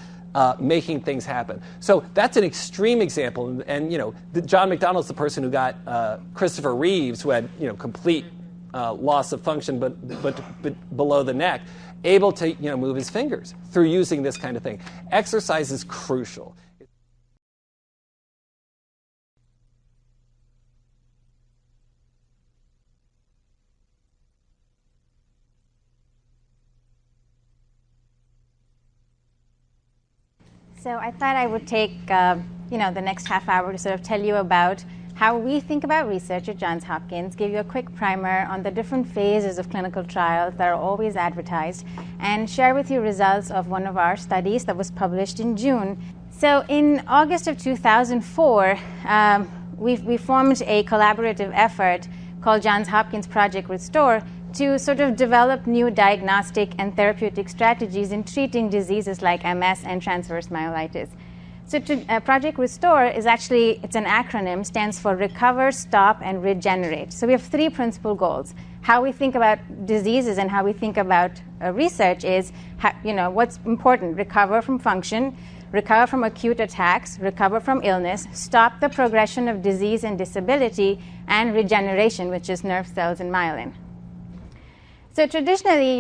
making things happen. So that's an extreme example. And John McDonald's the person who got Christopher Reeves, who had complete loss of function but below the neck, able to move his fingers through using this kind of thing. Exercise is crucial. So I thought I would take the next half hour to sort of tell you about how we think about research at Johns Hopkins, give you a quick primer on the different phases of clinical trials that are always advertised, and share with you results of one of our studies that was published in June. So in August of 2004, we formed a collaborative effort called Johns Hopkins Project Restore to sort of develop new diagnostic and therapeutic strategies in treating diseases like MS and transverse myelitis. So Project Restore is actually, it's an acronym, stands for Recover, Stop, and Regenerate. So we have three principal goals. How we think about diseases and how we think about research is, what's important: recover from function, recover from acute attacks, recover from illness, stop the progression of disease and disability, and regeneration, which is nerve cells and myelin. So traditionally,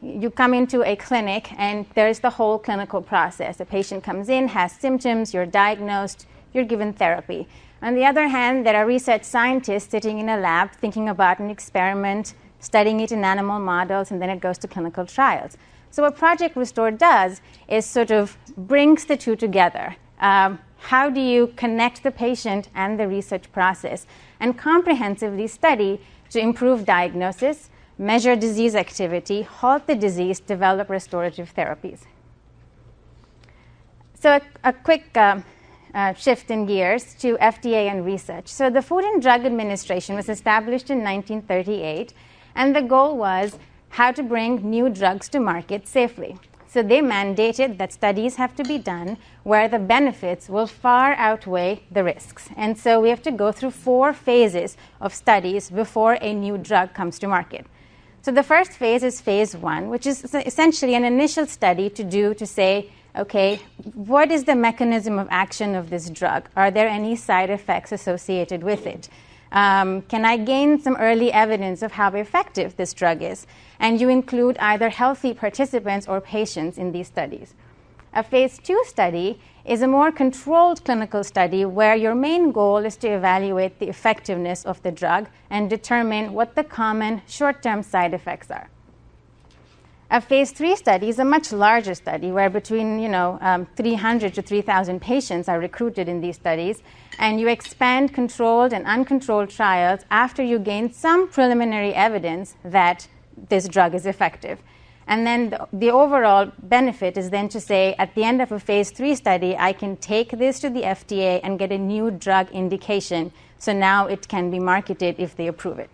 you come into a clinic and there's the whole clinical process. A patient comes in, has symptoms, you're diagnosed, you're given therapy. On the other hand, there are research scientists sitting in a lab thinking about an experiment, studying it in animal models, and then it goes to clinical trials. So what Project Restore does is sort of brings the two together. How do you connect the patient and the research process and comprehensively study to improve diagnosis, measure disease activity, halt the disease, develop restorative therapies? So a quick shift in gears to FDA and research. So the Food and Drug Administration was established in 1938, and the goal was how to bring new drugs to market safely. So they mandated that studies have to be done where the benefits will far outweigh the risks. And so we have to go through 4 phases of studies before a new drug comes to market. So the first phase is phase 1, which is essentially an initial study to say, okay, what is the mechanism of action of this drug? Are there any side effects associated with it? Can I gain some early evidence of how effective this drug is? And you include either healthy participants or patients in these studies. A phase 2 study is a more controlled clinical study where your main goal is to evaluate the effectiveness of the drug and determine what the common short-term side effects are. A phase 3 study is a much larger study where between 300 to 3,000 patients are recruited in these studies, and you expand controlled and uncontrolled trials after you gain some preliminary evidence that this drug is effective. And then the overall benefit is then to say, at the end of a phase 3 study, I can take this to the FDA and get a new drug indication, so now it can be marketed if they approve it.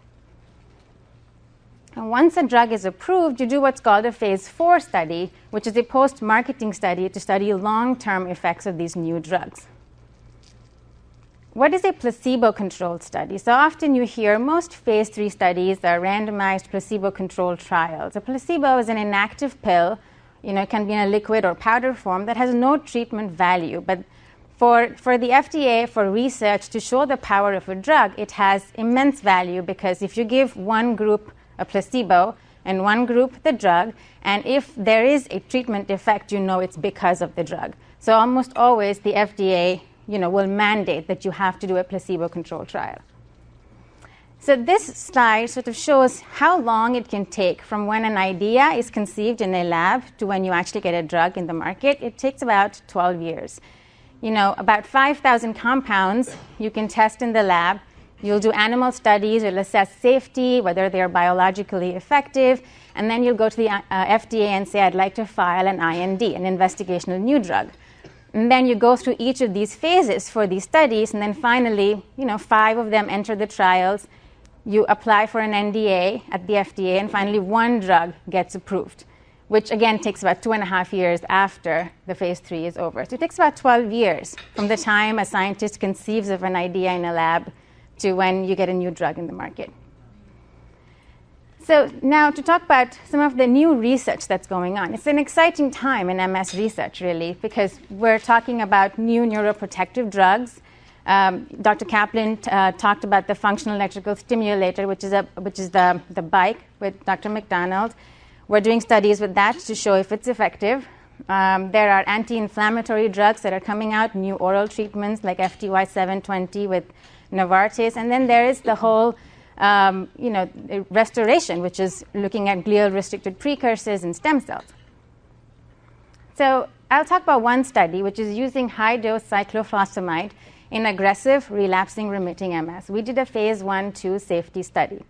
And once a drug is approved, you do what's called a phase 4 study, which is a post-marketing study to study long-term effects of these new drugs. What is a placebo-controlled study? So often you hear most phase 3 studies are randomized placebo-controlled trials. A placebo is an inactive pill, it can be in a liquid or powder form that has no treatment value. But for the FDA, for research to show the power of a drug, it has immense value, because if you give one group a placebo and one group the drug, and if there is a treatment effect, it's because of the drug. So almost always the FDA will mandate that you have to do a placebo-controlled trial. So this slide sort of shows how long it can take from when an idea is conceived in a lab to when you actually get a drug in the market. It takes about 12 years. About 5,000 compounds you can test in the lab. You'll do animal studies, you'll assess safety, whether they're biologically effective, and then you'll go to the FDA and say, I'd like to file an IND, an investigational new drug. And then you go through each of these phases for these studies, and then finally, 5 of them enter the trials. You apply for an NDA at the FDA, and finally one drug gets approved, which again takes about 2.5 years after the phase 3 is over. So it takes about 12 years from the time a scientist conceives of an idea in a lab to when you get a new drug in the market. So now to talk about some of the new research that's going on. It's an exciting time in MS research, really, because we're talking about new neuroprotective drugs. Dr. Kaplin talked about the functional electrical stimulator, which is the bike with Dr. McDonald. We're doing studies with that to show if it's effective. There are anti-inflammatory drugs that are coming out, new oral treatments like FTY-720 with Novartis. And then there is the whole restoration, which is looking at glial-restricted precursors and stem cells. So I'll talk about one study, which is using high-dose cyclophosphamide in aggressive relapsing remitting MS. We did a phase 1/2 safety study.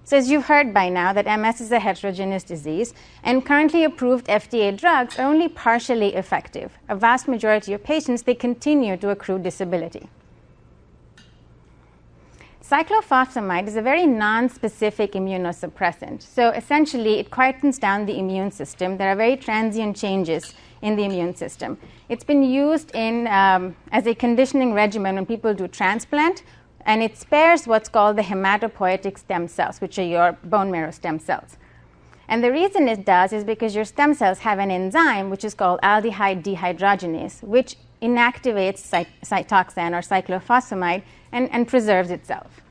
So as you've heard by now, that MS is a heterogeneous disease, and currently approved FDA drugs are only partially effective. A vast majority of patients, they continue to accrue disability. Cyclophosphamide is a very non-specific immunosuppressant. So essentially, it quietens down the immune system. There are very transient changes in the immune system. It's been used as a conditioning regimen when people do transplant, and it spares what's called the hematopoietic stem cells, which are your bone marrow stem cells. And the reason it does is because your stem cells have an enzyme, which is called aldehyde dehydrogenase, which inactivates cytoxan or cyclophosphamide and preserves itself.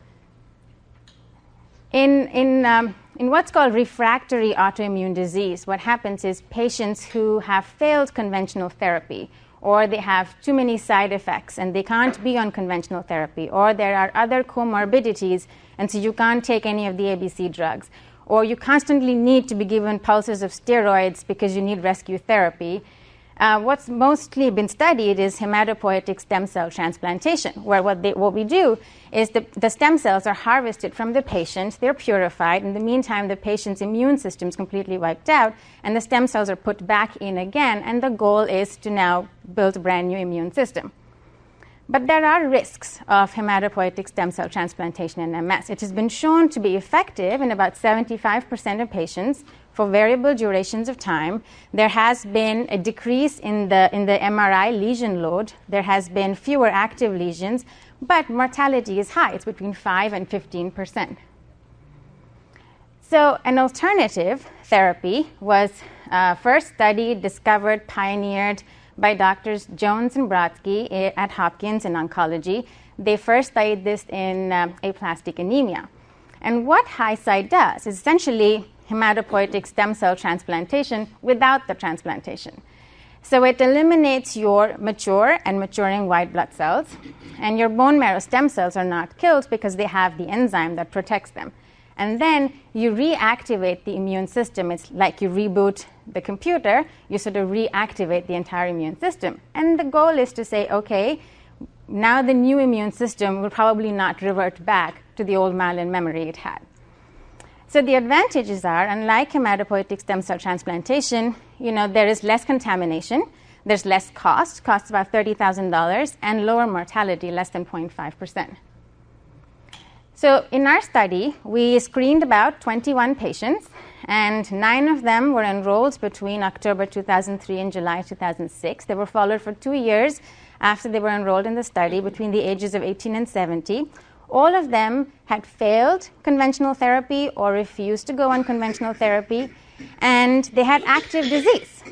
In what's called refractory autoimmune disease, what happens is patients who have failed conventional therapy, or they have too many side effects and they can't be on conventional therapy, or there are other comorbidities and so you can't take any of the ABC drugs, or you constantly need to be given pulses of steroids because you need rescue therapy. What's mostly been studied is hematopoietic stem cell transplantation, where what we do is the stem cells are harvested from the patient, they're purified. In the meantime, the patient's immune system is completely wiped out, and the stem cells are put back in again, and the goal is to now build a brand new immune system. But there are risks of hematopoietic stem cell transplantation in MS. It has been shown to be effective in about 75% of patients for variable durations of time. There has been a decrease in the MRI lesion load. There has been fewer active lesions, but mortality is high. It's between 5 and 15%. So an alternative therapy was first studied, discovered, pioneered by Drs. Jones and Brodsky at Hopkins in oncology. They first studied this in aplastic anemia. And what Hicy does is essentially hematopoietic stem cell transplantation without the transplantation. So it eliminates your mature and maturing white blood cells, and your bone marrow stem cells are not killed because they have the enzyme that protects them. And then you reactivate the immune system. It's like you reboot the computer, you sort of reactivate the entire immune system. And the goal is to say, okay, now the new immune system will probably not revert back to the old myelin memory it had. So the advantages are, unlike hematopoietic stem cell transplantation, there is less contamination, there's less costs about $30,000, and lower mortality, less than 0.5%. So in our study, we screened about 21 patients, and 9 of them were enrolled between October 2003 and July 2006. They were followed for 2 years after they were enrolled in the study, between the ages of 18 and 70. All of them had failed conventional therapy or refused to go on conventional therapy, and they had active disease.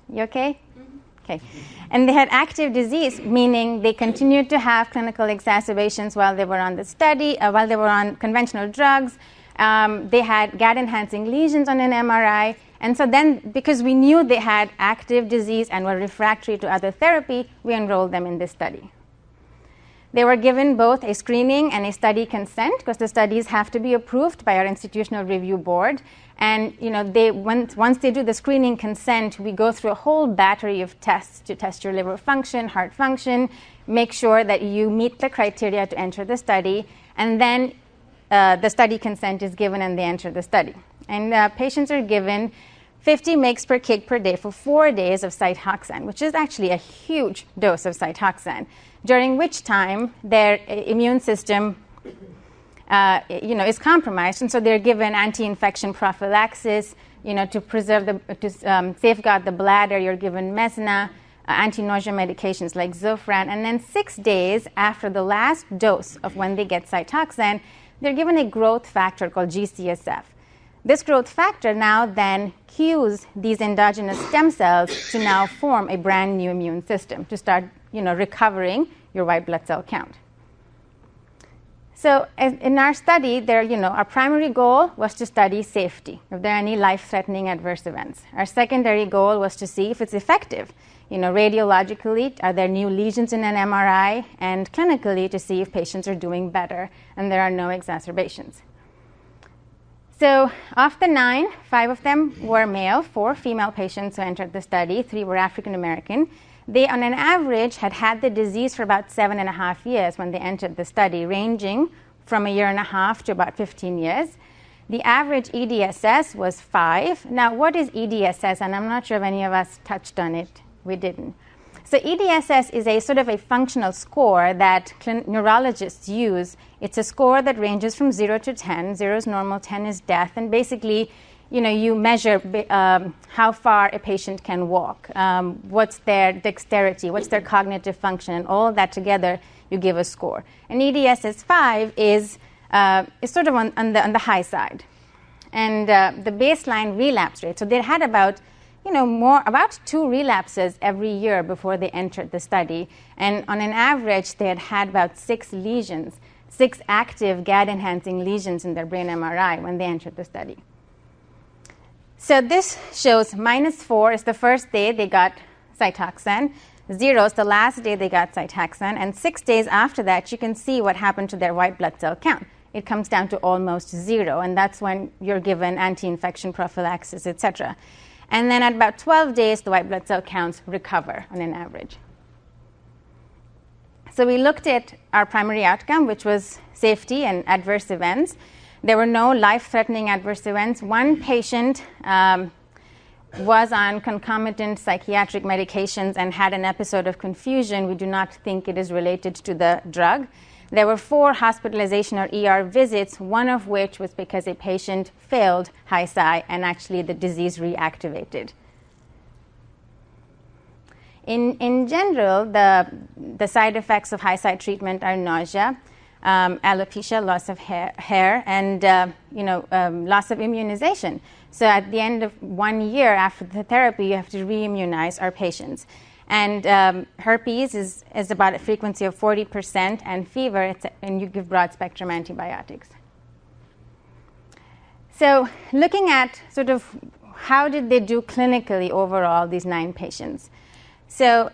You okay? Okay. And they had active disease, meaning they continued to have clinical exacerbations while they were on the study, while they were on conventional drugs. They had GAD-enhancing lesions on an MRI. And so then, because we knew they had active disease and were refractory to other therapy, we enrolled them in this study. They were given both a screening and a study consent, because the studies have to be approved by our institutional review board. And once they do the screening consent, we go through a whole battery of tests to test your liver function, heart function, make sure that you meet the criteria to enter the study, and then the study consent is given and they enter the study. And patients are given 50 mg per kg per day for 4 days of Cytoxan, which is actually a huge dose of Cytoxan, during which time their immune system is compromised, and so they're given anti-infection prophylaxis, to preserve safeguard the bladder. You're given Mesna, anti-nausea medications like Zofran, and then 6 days after the last dose of when they get Cytoxan, they're given a growth factor called GCSF. This growth factor now then cues these endogenous stem cells to now form a brand new immune system to start, recovering your white blood cell count. So in our study, our primary goal was to study safety, if there are any life-threatening adverse events. Our secondary goal was to see if it's effective. Radiologically, are there new lesions in an MRI? And clinically, to see if patients are doing better and there are no exacerbations. So of the 9, 5 of them were male, 4 female patients who entered the study, 3 were African American. They, on an average, had the disease for about 7.5 years when they entered the study, ranging from 1.5 years to about 15 years. The average EDSS was 5. Now, what is EDSS? And I'm not sure if any of us touched on it. We didn't. So EDSS is a sort of a functional score that neurologists use. It's a score that ranges from 0 to 10. 0 is normal, 10 is death, and basically, you measure how far a patient can walk, what's their dexterity, what's their cognitive function, and all of that together, you give a score. And EDSS 5 is sort of on the high side. And the baseline relapse rate, so they had about 2 relapses every year before they entered the study. And on an average, they had about 6 lesions, 6 active GAD-enhancing lesions in their brain MRI when they entered the study. So this shows -4 is the first day they got Cytoxan, 0 is the last day they got Cytoxan, and 6 days after that, you can see what happened to their white blood cell count. It comes down to almost 0, and that's when you're given anti-infection prophylaxis, etc. And then at about 12 days, the white blood cell counts recover on an average. So we looked at our primary outcome, which was safety and adverse events. There were no life-threatening adverse events. One patient was on concomitant psychiatric medications and had an episode of confusion. We do not think it is related to the drug. There were 4 hospitalization or ER visits, one of which was because a patient failed Hicy and actually the disease reactivated. In general, the side effects of Hicy treatment are nausea, alopecia, loss of hair, and loss of immunization. So at the end of 1 year after the therapy, you have to re-immunize our patients. And herpes is about a frequency of 40%, and fever, and you give broad-spectrum antibiotics. So looking at sort of how did they do clinically overall, these 9 patients. So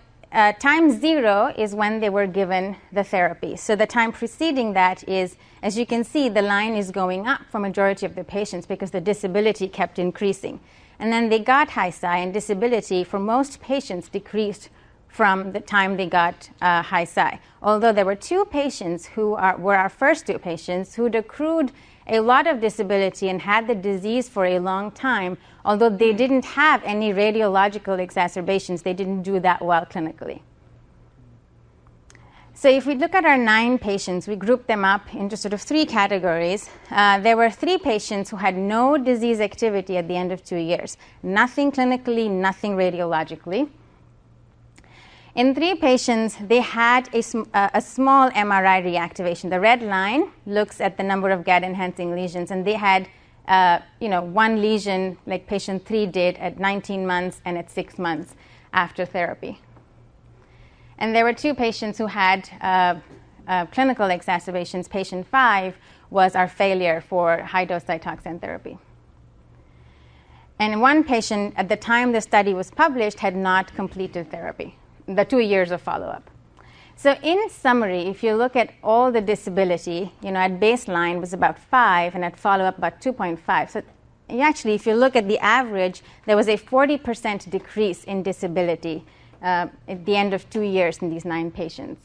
time 0 is when they were given the therapy. So the time preceding that is, as you can see, the line is going up for majority of the patients because the disability kept increasing. And then they got Hicy, and disability for most patients decreased from the time they got Hicy. Although there were 2 patients who were our first 2 patients who'd accrued a lot of disability and had the disease for a long time. Although they didn't have any radiological exacerbations, they didn't do that well clinically. So if we look at our 9 patients, we grouped them up into sort of 3 categories. There were 3 patients who had no disease activity at the end of 2 years. Nothing clinically, nothing radiologically. In 3 patients, they had a small MRI reactivation. The red line looks at the number of GAD-enhancing lesions, and they had 1 lesion, like patient 3 did, at 19 months and at 6 months after therapy. And there were 2 patients who had clinical exacerbations. Patient 5 was our failure for high-dose Cytoxan therapy. And 1 patient, at the time the study was published, had not completed therapy, the 2 years of follow-up. So in summary, if you look at all the disability, at baseline was about 5 and at follow-up about 2.5. So actually, if you look at the average, there was a 40% decrease in disability at the end of 2 years in these 9 patients.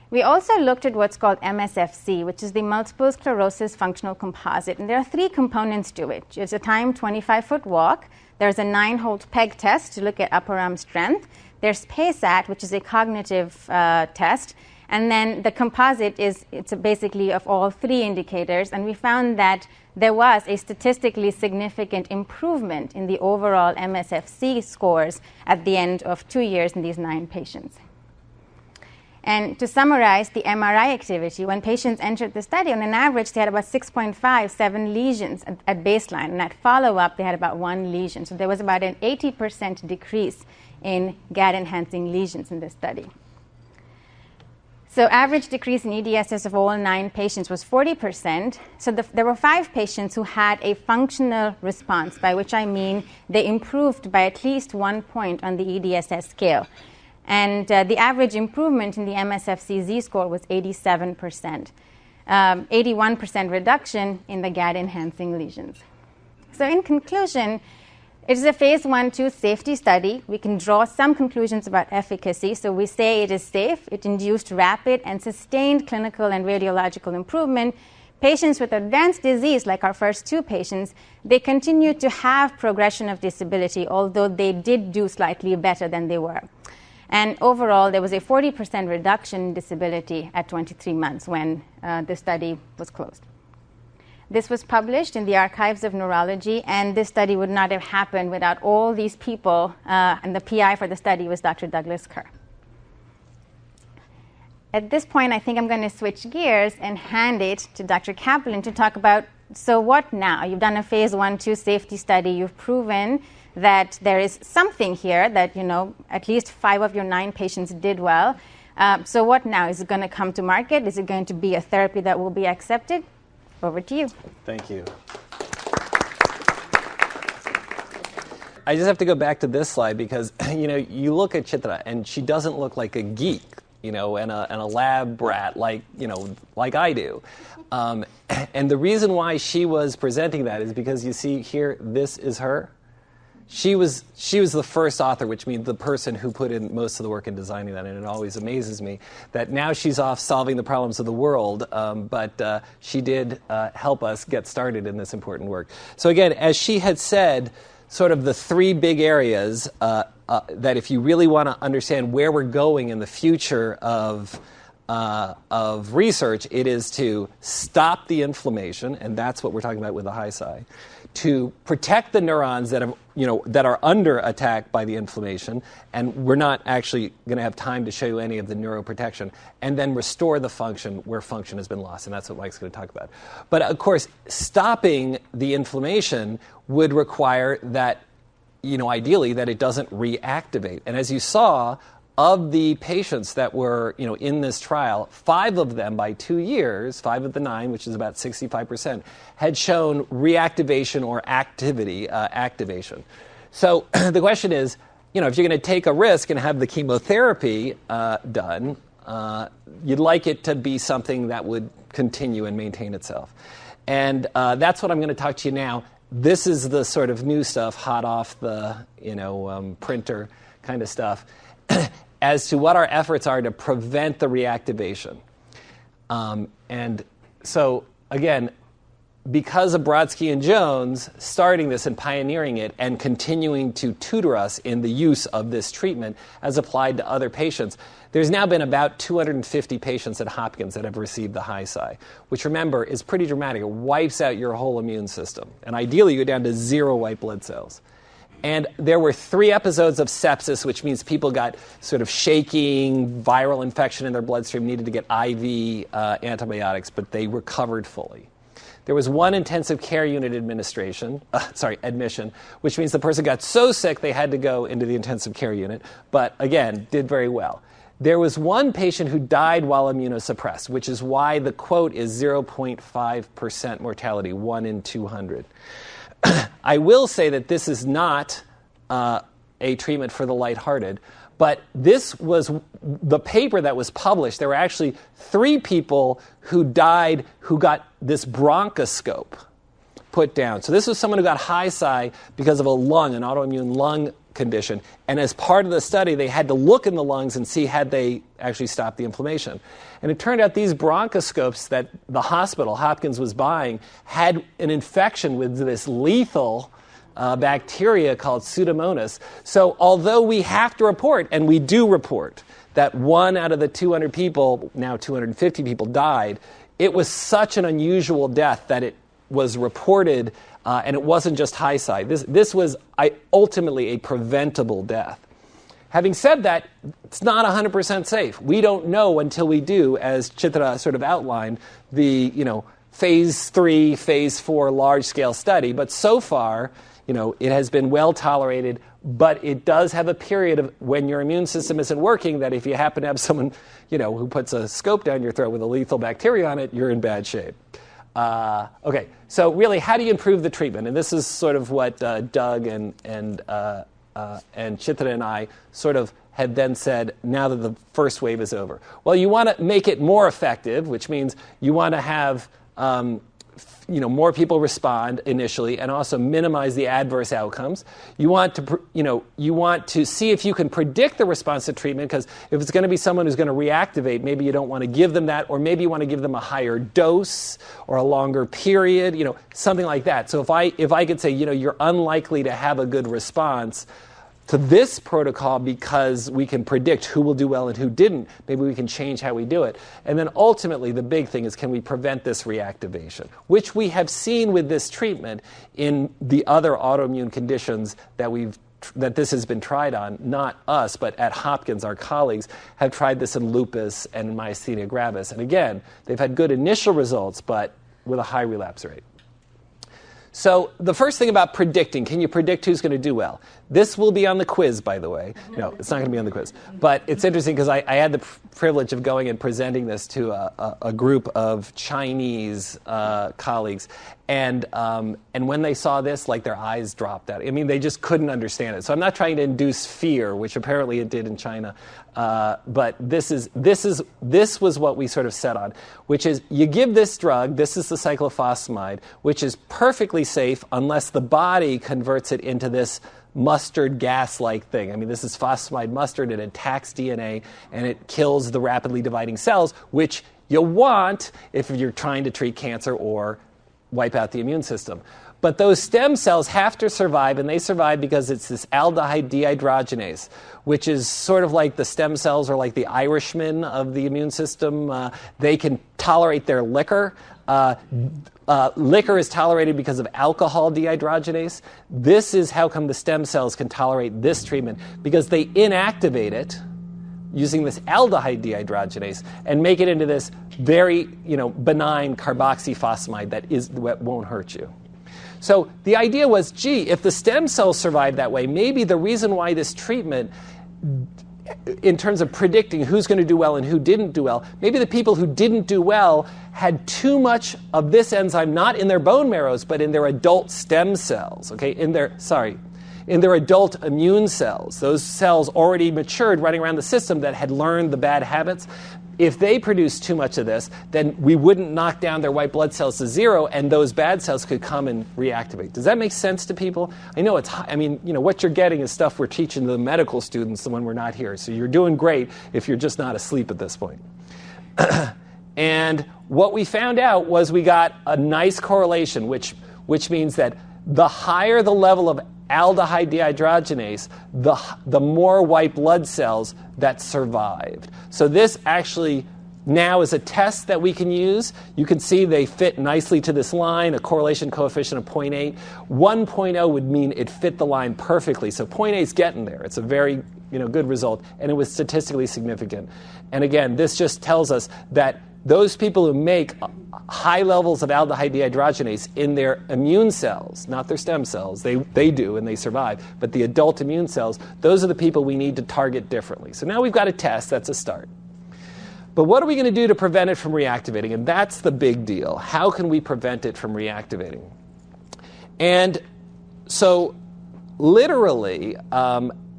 We also looked at what's called MSFC, which is the Multiple Sclerosis Functional Composite. And there are 3 components to it. There's a timed 25-foot walk. There's a 9-hole peg test to look at upper arm strength. There's PACEAT, which is a cognitive test. And then the composite it's basically of all 3 indicators. And we found that there was a statistically significant improvement in the overall MSFC scores at the end of 2 years in these 9 patients. And to summarize the MRI activity, when patients entered the study, on an average, they had about 6.57 lesions at baseline. And at follow-up, they had about 1 lesion. So there was about an 80% decrease in GAD-enhancing lesions in this study. So average decrease in EDSS of all 9 patients was 40%. So there were 5 patients who had a functional response, by which I mean they improved by at least 1 point on the EDSS scale. And the average improvement in the MSFC Z-score was 87%, 81% reduction in the GAD-enhancing lesions. So in conclusion, it is a phase 1/2 safety study. We can draw some conclusions about efficacy. So we say it is safe. It induced rapid and sustained clinical and radiological improvement. Patients with advanced disease, like our first 2 patients, they continued to have progression of disability, although they did do slightly better than they were. And overall, there was a 40% reduction in disability at 23 months when the study was closed. This was published in the Archives of Neurology, and this study would not have happened without all these people, and the PI for the study was Dr. Douglas Kerr. At this point, I think I'm going to switch gears and hand it to Dr. Kaplin to talk about, so what now? You've done a phase 1/2 safety study. You've proven that there is something here that, at least 5 of your 9 patients did well. So what now? Is it going to come to market? Is it going to be a therapy that will be accepted? Over to you. Thank you. I just have to go back to this slide because, you look at Chitra and she doesn't look like a geek, and a lab brat like I do. And the reason why she was presenting that is because you see here, this is her. She was the first author, which means the person who put in most of the work in designing that, and it always amazes me that now she's off solving the problems of the world, but she did help us get started in this important work. So again, as she had said, sort of the 3 big areas that if you really want to understand where we're going in the future of research, it is to stop the inflammation, and that's what we're talking about with the Hicy, to protect the neurons that are under attack by the inflammation, and we're not actually going to have time to show you any of the neuroprotection, and then restore the function where function has been lost, and that's what Mike's going to talk about. But of course, stopping the inflammation would require that, ideally, that it doesn't reactivate. And as you saw, of the patients that were, in this trial, 5 of them by 2 years, 5 of the 9, which is about 65%, had shown reactivation or activation. So the question is, if you're going to take a risk and have the chemotherapy done, you'd like it to be something that would continue and maintain itself. And that's what I'm going to talk to you now. This is the sort of new stuff, hot off the printer kind of stuff, as to what our efforts are to prevent the reactivation. And so, again, because of Brodsky and Jones starting this and pioneering it and continuing to tutor us in the use of this treatment as applied to other patients, there's now been about 250 patients at Hopkins that have received the Hicy, which, remember, is pretty dramatic. It wipes out your whole immune system. And ideally, you go down to 0 white blood cells. And there were 3 episodes of sepsis, which means people got sort of shaking, viral infection in their bloodstream, needed to get IV antibiotics, but they recovered fully. There was 1 intensive care unit admission, which means the person got so sick they had to go into the intensive care unit, but again, did very well. There was 1 patient who died while immunosuppressed, which is why the quote is 0.5% mortality, 1 in 200. I will say that this is not a treatment for the lighthearted. But this was the paper that was published. There were actually 3 people who died who got this bronchoscope put down. So this was someone who got Hicy because of an autoimmune lung condition. And as part of the study, they had to look in the lungs and see had they actually stopped the inflammation. And it turned out these bronchoscopes that the hospital, Hopkins, was buying had an infection with this lethal bacteria called Pseudomonas. So although we have to report, and we do report, that 1 out of the 200 people, now 250 people, died, it was such an unusual death that it was reported, and it wasn't just Hicy. This was ultimately a preventable death. Having said that, it's not 100% safe. We don't know until we do, as Chitra sort of outlined, the phase 3, phase 4 large-scale study. But so far, it has been well tolerated, but it does have a period of when your immune system isn't working that if you happen to have someone, who puts a scope down your throat with a lethal bacteria on it, you're in bad shape. Okay, so really, how do you improve the treatment? And this is sort of what Doug and Chitra and I sort of had then said now that the first wave is over. Well, you want to make it more effective, which means you want to have more people respond initially, and also minimize the adverse outcomes. You want to see if you can predict the response to treatment, because if it's going to be someone who's going to reactivate, maybe you don't want to give them that, or maybe you want to give them a higher dose or a longer period, something like that. So if I could say, you're unlikely to have a good response to this protocol because we can predict who will do well and who didn't, maybe we can change how we do it. And then ultimately, the big thing is, can we prevent this reactivation, which we have seen with this treatment in the other autoimmune conditions that this has been tried on. Not us, but at Hopkins, our colleagues have tried this in lupus and in myasthenia gravis. And again, they've had good initial results, but with a high relapse rate. So the first thing about predicting, can you predict who's going to do well? This will be on the quiz, by the way. No, it's not going to be on the quiz. But it's interesting because I had the privilege of going and presenting this to a group of Chinese colleagues. And when they saw this, their eyes dropped out. I mean, they just couldn't understand it. So I'm not trying to induce fear, which apparently it did in China. But this was what we sort of set on, which is you give this drug, this is the cyclophosphamide, which is perfectly safe unless the body converts it into this mustard gas-like thing. I mean, this is phosphamide mustard. It attacks DNA, and it kills the rapidly dividing cells, which you want if you're trying to treat cancer or wipe out the immune system. But those stem cells have to survive, and they survive because it's this aldehyde dehydrogenase, which is sort of like the stem cells are like the Irishman of the immune system. They can tolerate their liquor. Liquor is tolerated because of alcohol dehydrogenase. This is how come the stem cells can tolerate this treatment, because they inactivate it using this aldehyde dehydrogenase and make it into this very benign carboxyphosphamide that won't hurt you. So the idea was, if the stem cells survive that way, maybe the reason why this treatment, in terms of predicting who's going to do well and who didn't do well, maybe the people who didn't do well had too much of this enzyme, not in their bone marrows, but in their adult stem cells, in their adult immune cells, those cells already matured running around the system that had learned the bad habits. If they produced too much of this, then we wouldn't knock down their white blood cells to zero, and those bad cells could come and reactivate. Does that make sense to people? I know what you're getting is stuff we're teaching the medical students when we're not here. So you're doing great if you're just not asleep at this point. And what we found out was we got a nice correlation, which means that the higher the level of aldehyde dehydrogenase, the more white blood cells that survived. So this actually now is a test that we can use. You can see they fit nicely to this line, a correlation coefficient of 0.8. 1.0 would mean it fit the line perfectly. So 0.8 is getting there. It's a very good result, and it was statistically significant. And again, this just tells us that those people who make high levels of aldehyde dehydrogenase in their immune cells, not their stem cells, they do and they survive, but the adult immune cells, those are the people we need to target differently. So now we've got a test, that's a start. But what are we going to do to prevent it from reactivating? And that's the big deal. How can we prevent it from reactivating? And so literally,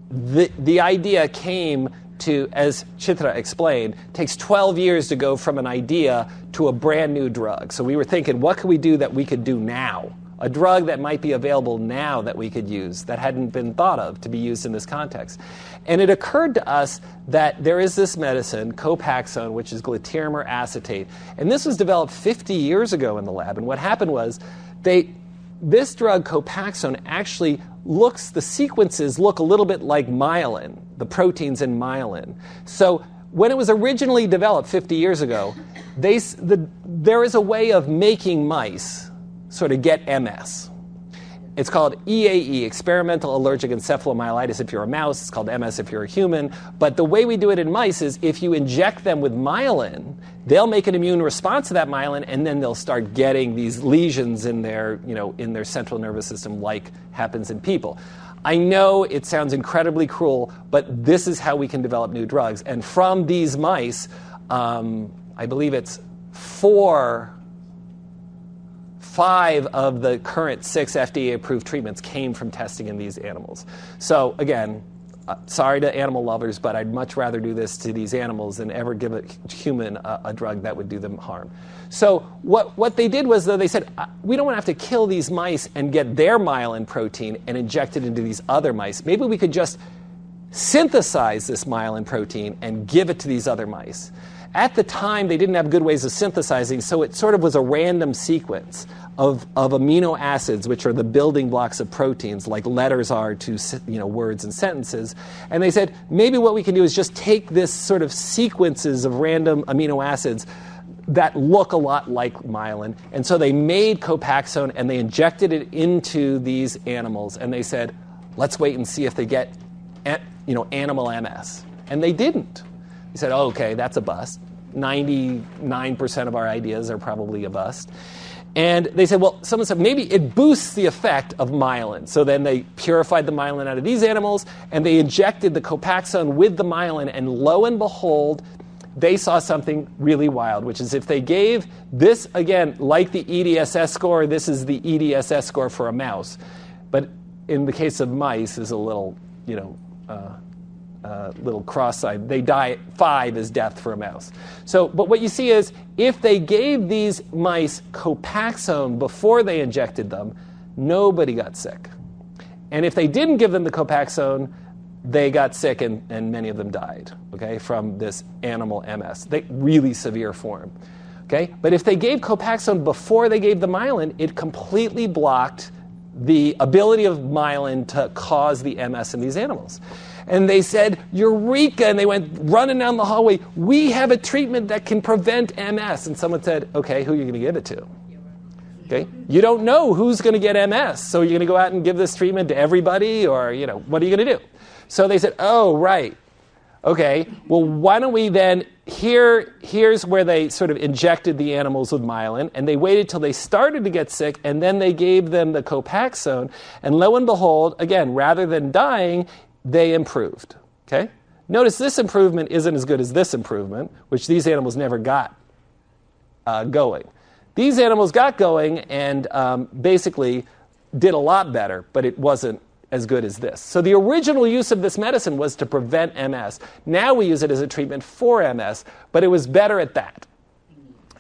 the idea came to, as Chitra explained, takes 12 years to go from an idea to a brand new drug. So we were thinking, what could we do that we could do now? A drug that might be available now that we could use, that hadn't been thought of to be used in this context. And it occurred to us that there is this medicine, Copaxone, which is glatiramer acetate. And this was developed 50 years ago in the lab. And what happened was this drug, Copaxone, actually the sequences look a little bit like myelin, the proteins in myelin. So when it was originally developed 50 years ago, there is a way of making mice sort of get MS. It's called EAE, experimental allergic encephalomyelitis if you're a mouse. It's called MS if you're a human. But the way we do it in mice is if you inject them with myelin, they'll make an immune response to that myelin, and then they'll start getting these lesions in their central nervous system like happens in people. I know it sounds incredibly cruel, but this is how we can develop new drugs. And from these mice, I believe it's 5 of the current 6 FDA-approved treatments came from testing in these animals. So again, sorry to animal lovers, but I'd much rather do this to these animals than ever give a human a drug that would do them harm. So what they did was, though, they said, we don't want to have to kill these mice and get their myelin protein and inject it into these other mice. Maybe we could just synthesize this myelin protein and give it to these other mice. At the time, they didn't have good ways of synthesizing, so it sort of was a random sequence of amino acids, which are the building blocks of proteins, like letters are to words and sentences. And they said, maybe what we can do is just take this sort of sequences of random amino acids that look a lot like myelin. And so they made Copaxone, and they injected it into these animals. And they said, let's wait and see if they get animal MS. And they didn't. They said, oh, okay, that's a bust. 99% of our ideas are probably a bust. And they said, well, someone said, maybe it boosts the effect of myelin. So then they purified the myelin out of these animals, and they injected the Copaxone with the myelin, and lo and behold, they saw something really wild, which is if they gave this, again, like the EDSS score, this is the EDSS score for a mouse. But in the case of mice, is a little, little cross-eyed. They die at 5 is death for a mouse. So, but what you see is if they gave these mice Copaxone before they injected them, nobody got sick. And if they didn't give them the Copaxone, they got sick and many of them died, okay, from this animal MS, really severe form. Okay? But if they gave Copaxone before they gave the myelin, it completely blocked the ability of myelin to cause the MS in these animals. And they said, Eureka! And they went running down the hallway. We have a treatment that can prevent MS. And someone said, okay, who are you going to give it to? Okay? You don't know who's going to get MS. So you're going to go out and give this treatment to everybody? Or, what are you going to do? So they said, oh, right. Okay, well, why don't we then, here's where they sort of injected the animals with myelin, and they waited till they started to get sick, and then they gave them the Copaxone, and lo and behold, again, rather than dying, they improved. Okay? Notice this improvement isn't as good as this improvement, which these animals never got going. These animals got going and basically did a lot better, but it wasn't as good as this. So the original use of this medicine was to prevent MS. Now we use it as a treatment for MS, but it was better at that.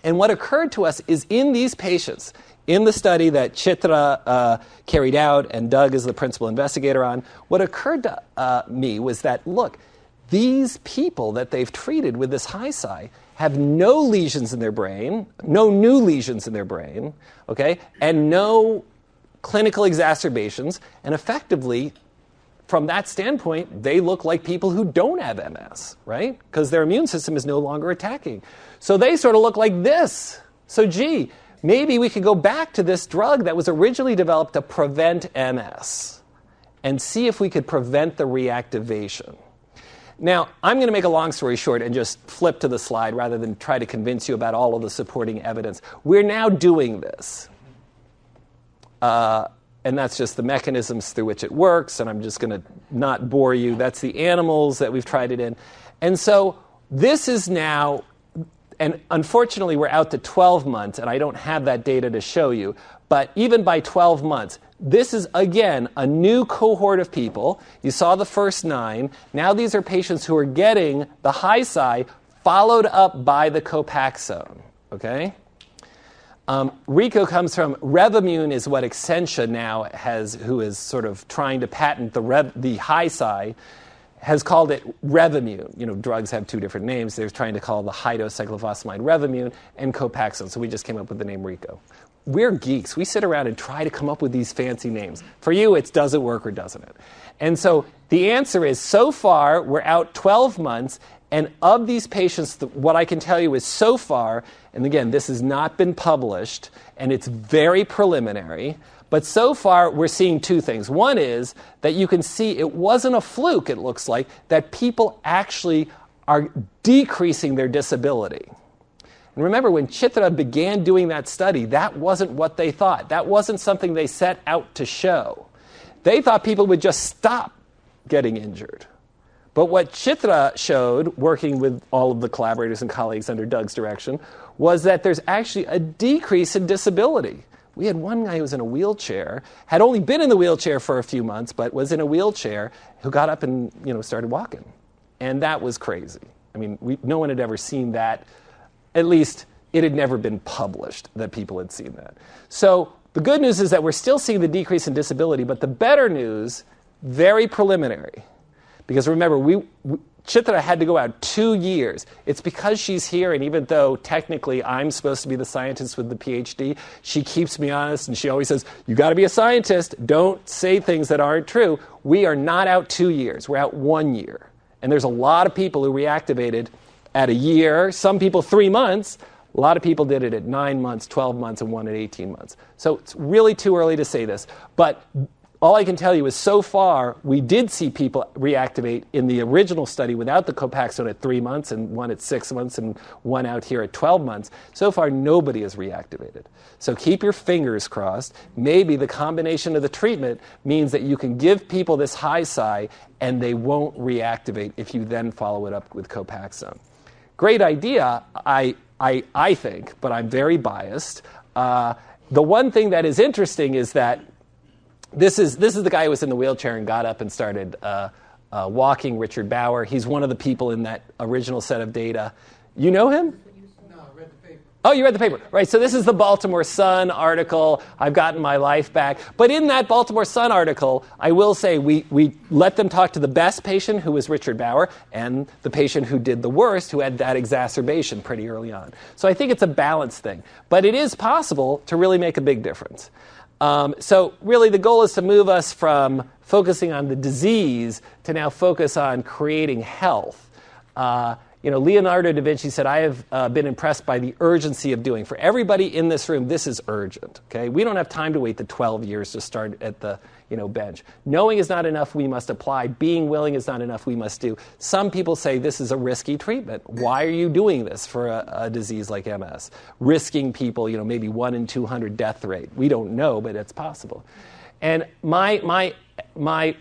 And what occurred to us is in these patients, in the study that Chitra carried out and Doug is the principal investigator on, what occurred to me was that, look, these people that they've treated with this Hicy have no lesions in their brain, no new lesions in their brain, okay, and no clinical exacerbations, and effectively, from that standpoint, they look like people who don't have MS, right? Because their immune system is no longer attacking. So they sort of look like this. So gee, maybe we could go back to this drug that was originally developed to prevent MS and see if we could prevent the reactivation. Now, I'm going to make a long story short and just flip to the slide rather than try to convince you about all of the supporting evidence. We're now doing this. And that's just the mechanisms through which it works, and I'm just going to not bore you. That's the animals that we've tried it in. And so this is now, and unfortunately we're out to 12 months, and I don't have that data to show you, but even by 12 months, this is, again, a new cohort of people. You saw the first 9. Now these are patients who are getting the Hicy followed up by the Copaxone. Okay? RICO comes from Revimune, is what Excentia now has, who is sort of trying to patent the Hicy, has called it Revimune. Drugs have 2 different names. They're trying to call the High Dose Cyclophosphamide Revimune and Copaxone. So we just came up with the name RICO. We're geeks. We sit around and try to come up with these fancy names. For you, it's does it work or doesn't it? And so the answer is, so far, we're out 12 months, and of these patients, what I can tell you is so far, and again, this has not been published, and it's very preliminary, but so far we're seeing 2 things. One is that you can see it wasn't a fluke, it looks like, that people actually are decreasing their disability. And remember, when Chitra began doing that study, that wasn't what they thought. That wasn't something they set out to show. They thought people would just stop getting injured. But what Chitra showed, working with all of the collaborators and colleagues under Doug's direction, was that there's actually a decrease in disability. We had one guy who was in a wheelchair, had only been in the wheelchair for a few months, but was in a wheelchair, who got up and started walking. And that was crazy. I mean, no one had ever seen that. At least it had never been published that people had seen that. So the good news is that we're still seeing the decrease in disability, but the better news, very preliminary. Because remember, Chitra had to go out 2 years. It's because she's here, and even though technically I'm supposed to be the scientist with the PhD, she keeps me honest, and she always says, you got to be a scientist. Don't say things that aren't true. We are not out 2 years. We're out 1 year. And there's a lot of people who reactivated at a year, some people 3 months. A lot of people did it at 9 months, 12 months, and one at 18 months. So it's really too early to say this. But all I can tell you is so far, we did see people reactivate in the original study without the Copaxone at 3 months, and one at 6 months, and one out here at 12 months. So far, nobody has reactivated. So keep your fingers crossed. Maybe the combination of the treatment means that you can give people this Hicy, and they won't reactivate if you then follow it up with Copaxone. Great idea, I think, but I'm very biased. The one thing that is interesting is that this is the guy who was in the wheelchair and got up and started walking, Richard Bauer. He's one of the people in that original set of data. You know him? No, I read the paper. Oh, you read the paper. Right, so this is the Baltimore Sun article, I've gotten my life back. But in that Baltimore Sun article, I will say we let them talk to the best patient, who was Richard Bauer, and the patient who did the worst, who had that exacerbation pretty early on. So I think it's a balanced thing. But it is possible to really make a big difference. So really the goal is to move us from focusing on the disease to now focus on creating health. Leonardo da Vinci said, I have been impressed by the urgency of doing. For everybody in this room, this is urgent. Okay, we don't have time to wait the 12 years to start at the bench. Knowing is not enough, we must apply. Being willing is not enough, we must do. Some people say this is a risky treatment. Why are you doing this for a disease like MS? Risking people, maybe 1 in 200 death rate. We don't know, but it's possible. And my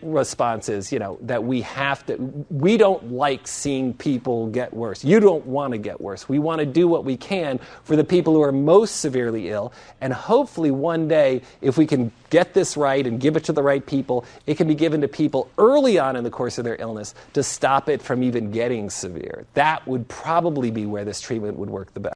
response is, that we don't like seeing people get worse. You don't want to get worse. We want to do what we can for the people who are most severely ill. And hopefully one day, if we can get this right and give it to the right people, it can be given to people early on in the course of their illness to stop it from even getting severe. That would probably be where this treatment would work the best.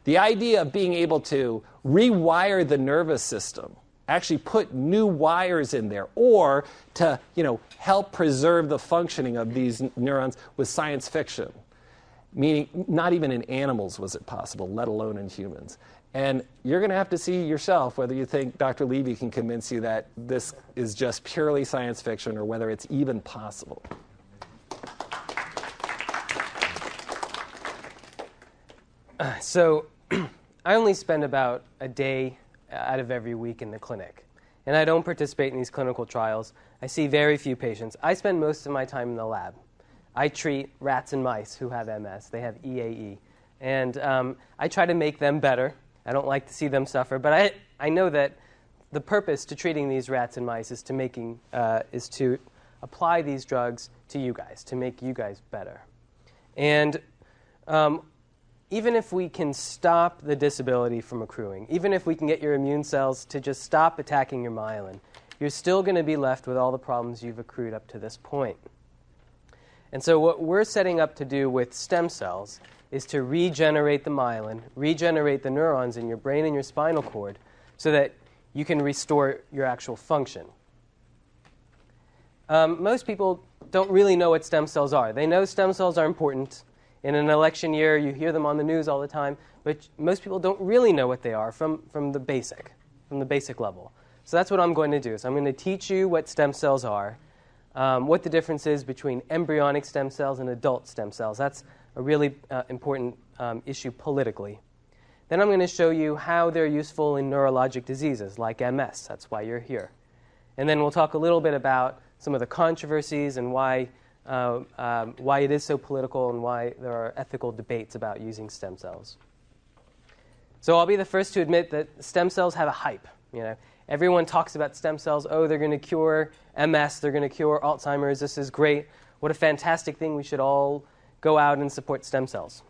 The idea of being able to rewire the nervous system, actually put new wires in there, or to help preserve the functioning of these neurons, was science fiction. Meaning not even in animals was it possible, let alone in humans. And you're going to have to see yourself whether you think Dr. Levy can convince you that this is just purely science fiction or whether it's even possible. So I only spend about a day out of every week in the clinic. And I don't participate in these clinical trials. I see very few patients. I spend most of my time in the lab. I treat rats and mice who have MS. They have EAE. And I try to make them better. I don't like to see them suffer. But I know that the purpose to treating these rats and mice is to apply these drugs to you guys, to make you guys better. And even if we can stop the disability from accruing, even if we can get your immune cells to just stop attacking your myelin, you're still going to be left with all the problems you've accrued up to this point. And so what we're setting up to do with stem cells is to regenerate the myelin, regenerate the neurons in your brain and your spinal cord so that you can restore your actual function. Most people don't really know what stem cells are. They know stem cells are important. In an election year, you hear them on the news all the time, but most people don't really know what they are from the basic level. So that's what I'm going to do. So I'm going to teach you what stem cells are, what the difference is between embryonic stem cells and adult stem cells. That's a really important issue politically. Then I'm going to show you how they're useful in neurologic diseases like MS. That's why you're here. And then we'll talk a little bit about some of the controversies and why it is so political and why there are ethical debates about using stem cells. So I'll be the first to admit that stem cells have a hype. Everyone talks about stem cells. Oh, they're going to cure MS. They're going to cure Alzheimer's. This is great. What a fantastic thing. We should all go out and support stem cells.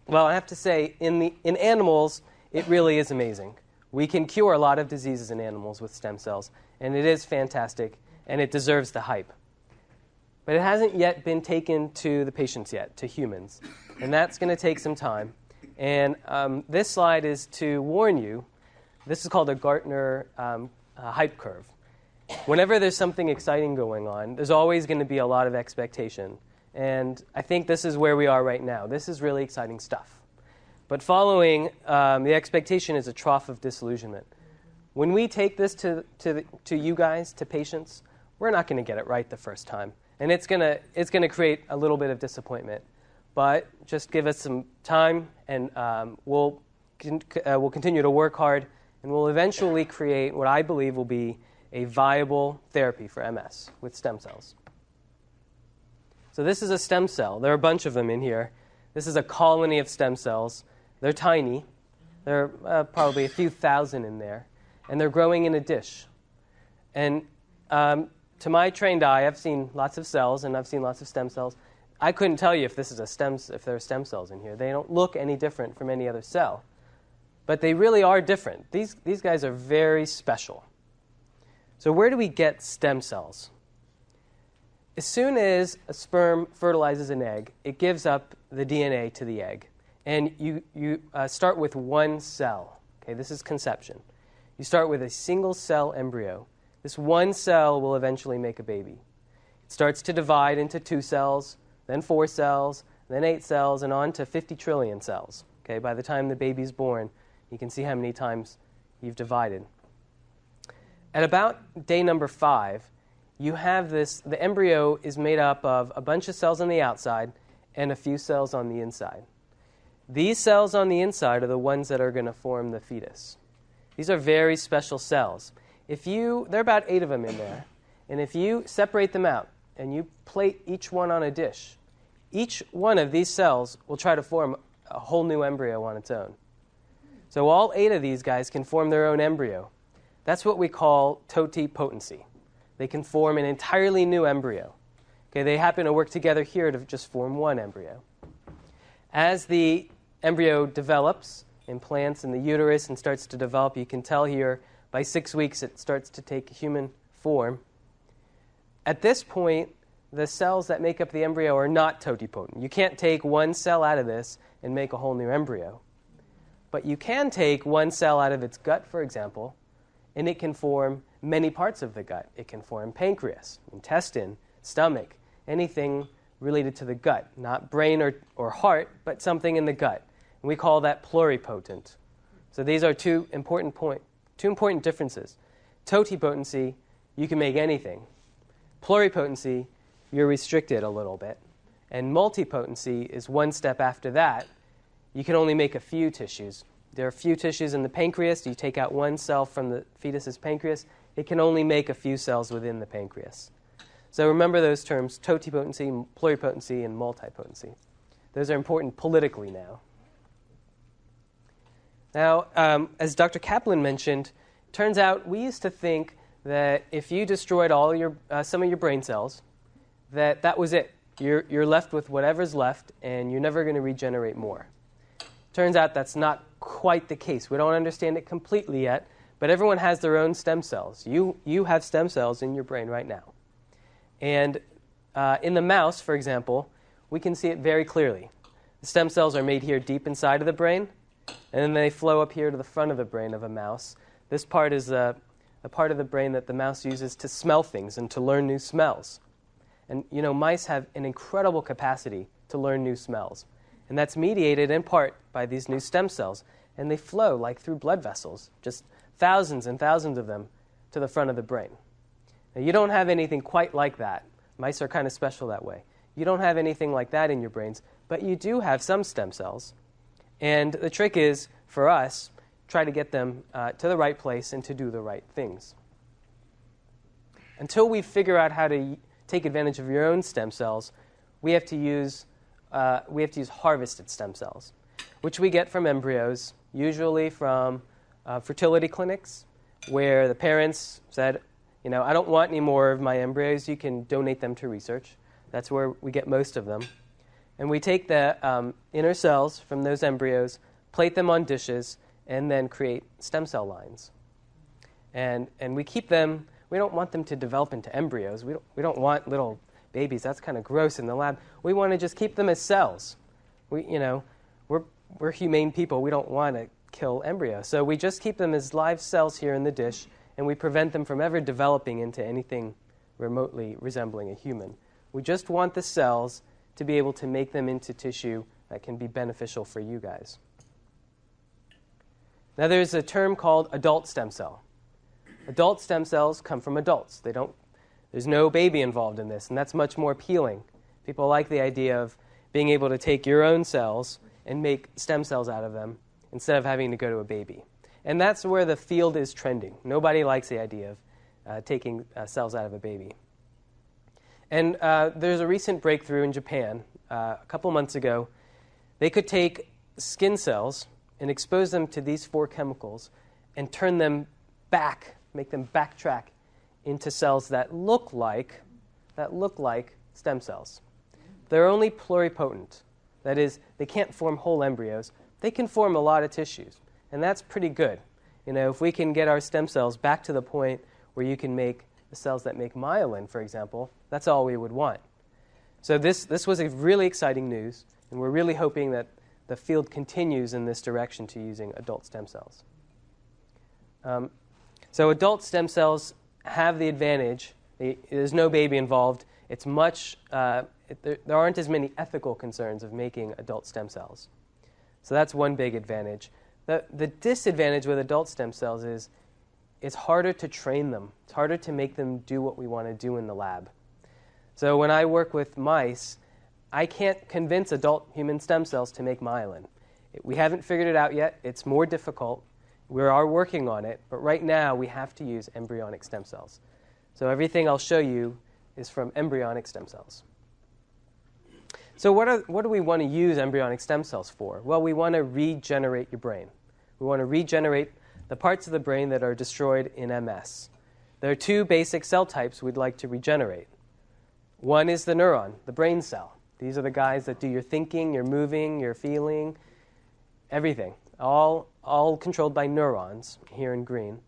Well, I have to say, in animals, it really is amazing. We can cure a lot of diseases in animals with stem cells, and it is fantastic, and it deserves the hype. But it hasn't yet been taken to the patients yet, to humans, and that's going to take some time. And this slide is to warn you. This is called a Gartner hype curve. Whenever there's something exciting going on, there's always going to be a lot of expectation. And I think this is where we are right now. This is really exciting stuff. But following the expectation is a trough of disillusionment. When we take this to you guys, to patients, we're not going to get it right the first time. And it's going to create a little bit of disappointment. But just give us some time, and we'll continue to work hard, and we'll eventually create what I believe will be a viable therapy for MS with stem cells. So this is a stem cell. There are a bunch of them in here. This is a colony of stem cells. They're tiny. There are probably a few thousand in there, and they're growing in a dish. And to my trained eye, I've seen lots of cells, and I've seen lots of stem cells. I couldn't tell you if there are stem cells in here. They don't look any different from any other cell. But they really are different. These guys are very special. So where do we get stem cells? As soon as a sperm fertilizes an egg, it gives up the DNA to the egg. And you start with one cell. Okay, this is conception. You start with a single cell embryo. This one cell will eventually make a baby. It starts to divide into 2 cells, then 4 cells, then 8 cells, and on to 50 trillion cells. Okay, by the time the baby's born, you can see how many times you've divided. At about day number 5, you have the embryo is made up of a bunch of cells on the outside and a few cells on the inside. These cells on the inside are the ones that are going to form the fetus. These are very special cells. There are about 8 of them in there, and if you separate them out and you plate each one on a dish, each one of these cells will try to form a whole new embryo on its own. So all 8 of these guys can form their own embryo. That's what we call totipotency. They can form an entirely new embryo. Okay, they happen to work together here to just form one embryo. As the embryo develops, implants in the uterus and starts to develop, you can tell here by 6 weeks it starts to take human form. At this point, the cells that make up the embryo are not totipotent. You can't take one cell out of this and make a whole new embryo. But you can take one cell out of its gut, for example, and it can form many parts of the gut. It can form pancreas, intestine, stomach, anything related to the gut, not brain or heart, but something in the gut. And we call that pluripotent. So these are two important differences. Totipotency, you can make anything. Pluripotency, you're restricted a little bit. And multipotency is one step after that. You can only make a few tissues. There are a few tissues in the pancreas. You take out one cell from the fetus's pancreas, it can only make a few cells within the pancreas. So remember those terms, totipotency, pluripotency, and multipotency. Those are important politically now. Now, as Dr. Kaplin mentioned, turns out we used to think that if you destroyed all your some of your brain cells, that was it. You're left with whatever's left, and you're never going to regenerate more. Turns out that's not quite the case. We don't understand it completely yet, but everyone has their own stem cells. You have stem cells in your brain right now. And in the mouse, for example, we can see it very clearly. The stem cells are made here deep inside of the brain, and then they flow up here to the front of the brain of a mouse. This part is a part of the brain that the mouse uses to smell things and to learn new smells. And, mice have an incredible capacity to learn new smells. And that's mediated in part by these new stem cells. And they flow like through blood vessels, just thousands and thousands of them, to the front of the brain. Now, you don't have anything quite like that. Mice are kind of special that way. You don't have anything like that in your brains, but you do have some stem cells. And the trick is, for us, try to get them to the right place and to do the right things. Until we figure out how to take advantage of your own stem cells, we have to use harvested stem cells, which we get from embryos, usually from fertility clinics, where the parents said, I don't want any more of my embryos. You can donate them to research. That's where we get most of them. And we take the inner cells from those embryos, plate them on dishes, and then create stem cell lines. And we keep them. We don't want them to develop into embryos. We don't want little babies. That's kind of gross in the lab. We want to just keep them as cells. We're humane people. We don't want to kill embryos. So we just keep them as live cells here in the dish, and we prevent them from ever developing into anything remotely resembling a human. We just want the cells to be able to make them into tissue that can be beneficial for you guys. Now there's a term called adult stem cell. Adult stem cells come from adults. There's no baby involved in this, and that's much more appealing. People like the idea of being able to take your own cells and make stem cells out of them instead of having to go to a baby. And that's where the field is trending. Nobody likes the idea of taking cells out of a baby. And there's a recent breakthrough in Japan a couple months ago. They could take skin cells and expose them to these 4 chemicals and turn them back, make them backtrack into cells that look like stem cells. They're only pluripotent. That is, they can't form whole embryos. They can form a lot of tissues, and that's pretty good. If we can get our stem cells back to the point where you can make the cells that make myelin, for example, that's all we would want. So this was a really exciting news, and we're really hoping that the field continues in this direction to using adult stem cells. So adult stem cells have the advantage. There's no baby involved. It's much. There aren't as many ethical concerns of making adult stem cells. So that's one big advantage. The disadvantage with adult stem cells is it's harder to train them. It's harder to make them do what we want to do in the lab. So when I work with mice, I can't convince adult human stem cells to make myelin. We haven't figured it out yet. It's more difficult. We are working on it, but right now we have to use embryonic stem cells. So everything I'll show you is from embryonic stem cells. So what do we want to use embryonic stem cells for? Well, we want to regenerate your brain. We want to regenerate the parts of the brain that are destroyed in MS. There are 2 basic cell types we'd like to regenerate. One is the neuron, the brain cell. These are the guys that do your thinking, your moving, your feeling, everything. All controlled by neurons, here in green.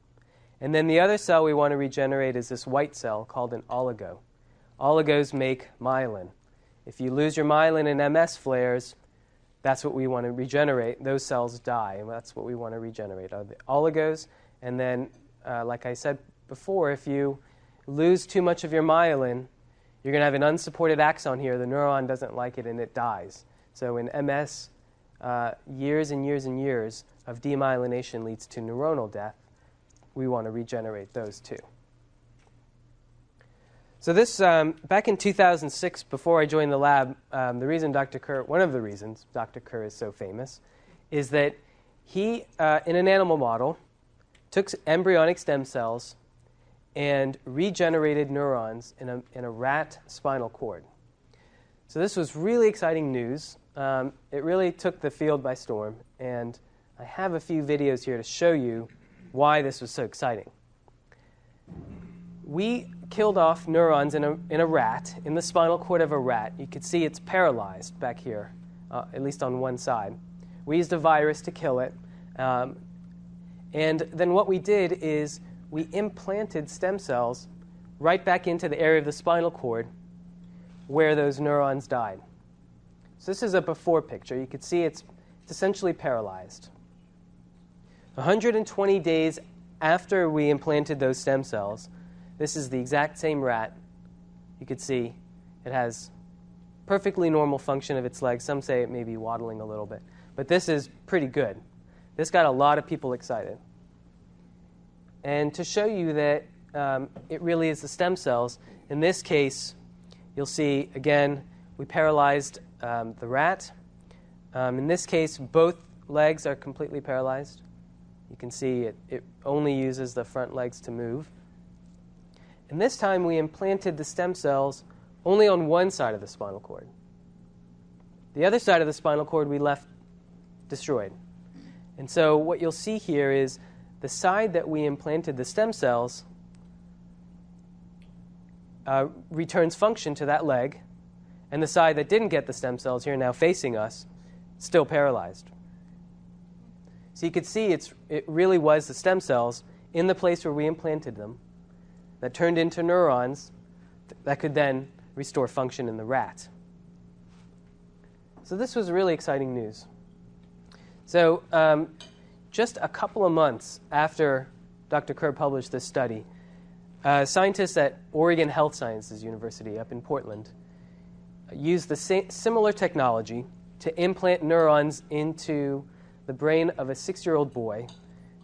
And then the other cell we want to regenerate is this white cell called an oligo. Oligos make myelin. If you lose your myelin in MS flares, that's what we want to regenerate. Those cells die, and that's what we want to regenerate, are the oligos. And then, like I said before, if you lose too much of your myelin, you're going to have an unsupported axon here. The neuron doesn't like it, and it dies. So in MS, years and years and years of demyelination leads to neuronal death. We want to regenerate those too. So this, back in 2006, before I joined the lab, one of the reasons Dr. Kerr is so famous, is that he, in an animal model, took embryonic stem cells and regenerated neurons in a rat spinal cord. So this was really exciting news. It really took the field by storm, and I have a few videos here to show you why this was so exciting. we killed off neurons in a rat, in the spinal cord of a rat. You could see it's paralyzed back here, at least on one side. We used a virus to kill it. And then what we did is we implanted stem cells right back into the area of the spinal cord where those neurons died. So this is a before picture. You can see it's essentially paralyzed. 120 days after we implanted those stem cells, this is the exact same rat. You could see it has perfectly normal function of its legs. Some say it may be waddling a little bit. But this is pretty good. This got a lot of people excited. And to show you that it really is the stem cells, in this case, you'll see, again, we paralyzed the rat. In this case, both legs are completely paralyzed. You can see it only uses the front legs to move. And this time we implanted the stem cells only on one side of the spinal cord. The other side of the spinal cord we left destroyed. And so what you'll see here is the side that we implanted the stem cells returns function to that leg, and the side that didn't get the stem cells, here now facing us, still paralyzed. So you could see it really was the stem cells in the place where we implanted them that turned into neurons that could then restore function in the rat. So this was really exciting news. So just a couple of months after Dr. Kerr published this study, scientists at Oregon Health Sciences University up in Portland used the similar technology to implant neurons into the brain of a 6-year-old boy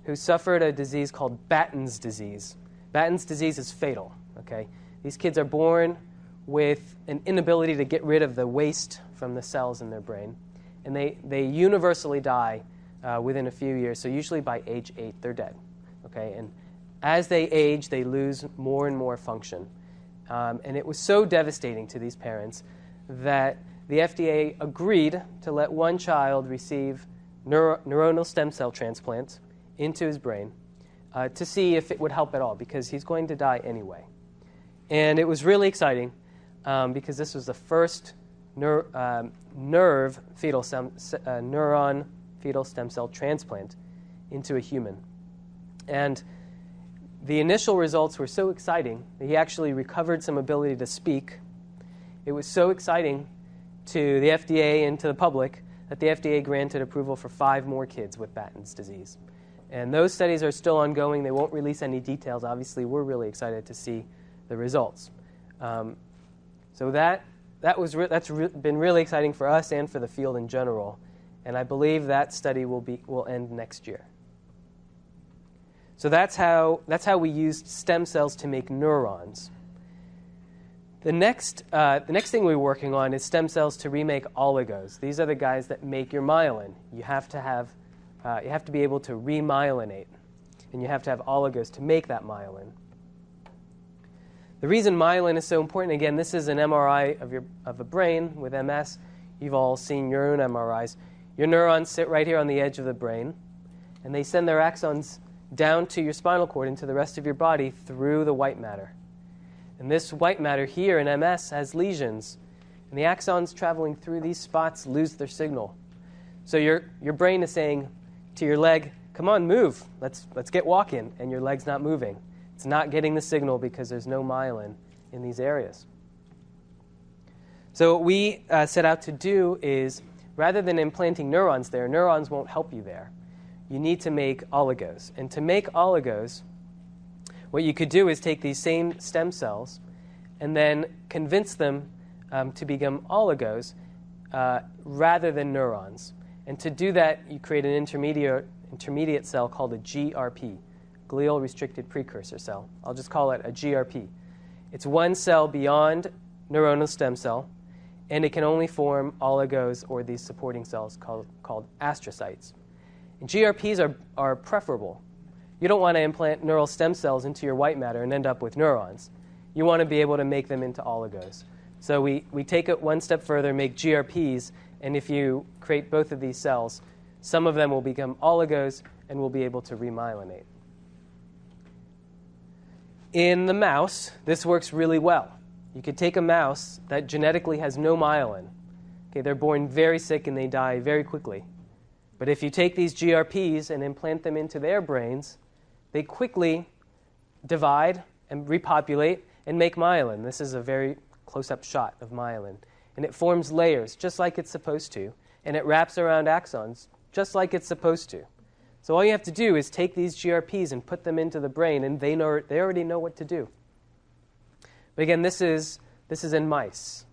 who suffered a disease called Batten's disease. Batten's disease is fatal. Okay? These kids are born with an inability to get rid of the waste from the cells in their brain, and they universally die within a few years. So usually by age 8, they're dead. Okay? And as they age, they lose more and more function. And it was so devastating to these parents that the FDA agreed to let one child receive neuronal stem cell transplants into his brain to see if it would help at all, because he's going to die anyway. And it was really exciting because this was the first neuron fetal stem cell transplant into a human. And the initial results were so exciting that he actually recovered some ability to speak. It was so exciting to the FDA and to the public that the FDA granted approval for 5 more kids with Batten's disease. And those studies are still ongoing. They won't release any details. Obviously, we're really excited to see the results. So that's been really exciting for us and for the field in general. And I believe that study will end next year. So that's how we used stem cells to make neurons. The next thing we're working on is stem cells to remake oligos. These are the guys that make your myelin. You have to be able to remyelinate, and you have to have oligos to make that myelin. The reason myelin is so important, again, this is an MRI of a brain with MS. You've all seen your own MRIs. Your neurons sit right here on the edge of the brain, and they send their axons down to your spinal cord into the rest of your body through the white matter. And this white matter here in MS has lesions, and the axons traveling through these spots lose their signal. So your brain is saying to your leg, come on, move, let's get walking, and your leg's not moving. It's not getting the signal because there's no myelin in these areas. So what we set out to do is, rather than implanting neurons there, neurons won't help you there. You need to make oligos. And to make oligos, what you could do is take these same stem cells and then convince them to become oligos rather than neurons. And to do that, you create an intermediate cell called a GRP, glial restricted precursor cell. I'll just call it a GRP. It's one cell beyond neuronal stem cell, and it can only form oligos or these supporting cells called astrocytes. And GRPs are preferable. You don't want to implant neural stem cells into your white matter and end up with neurons. You want to be able to make them into oligos. So we take it one step further, make GRPs, and if you create both of these cells, some of them will become oligos and will be able to remyelinate. In the mouse, this works really well. You could take a mouse that genetically has no myelin. Okay, they're born very sick and they die very quickly. But if you take these GRPs and implant them into their brains, they quickly divide and repopulate and make myelin. This is a very close-up shot of myelin. And it forms layers just like it's supposed to. And it wraps around axons just like it's supposed to. So all you have to do is take these GRPs and put them into the brain, and they already know what to do. But again, this is in mice.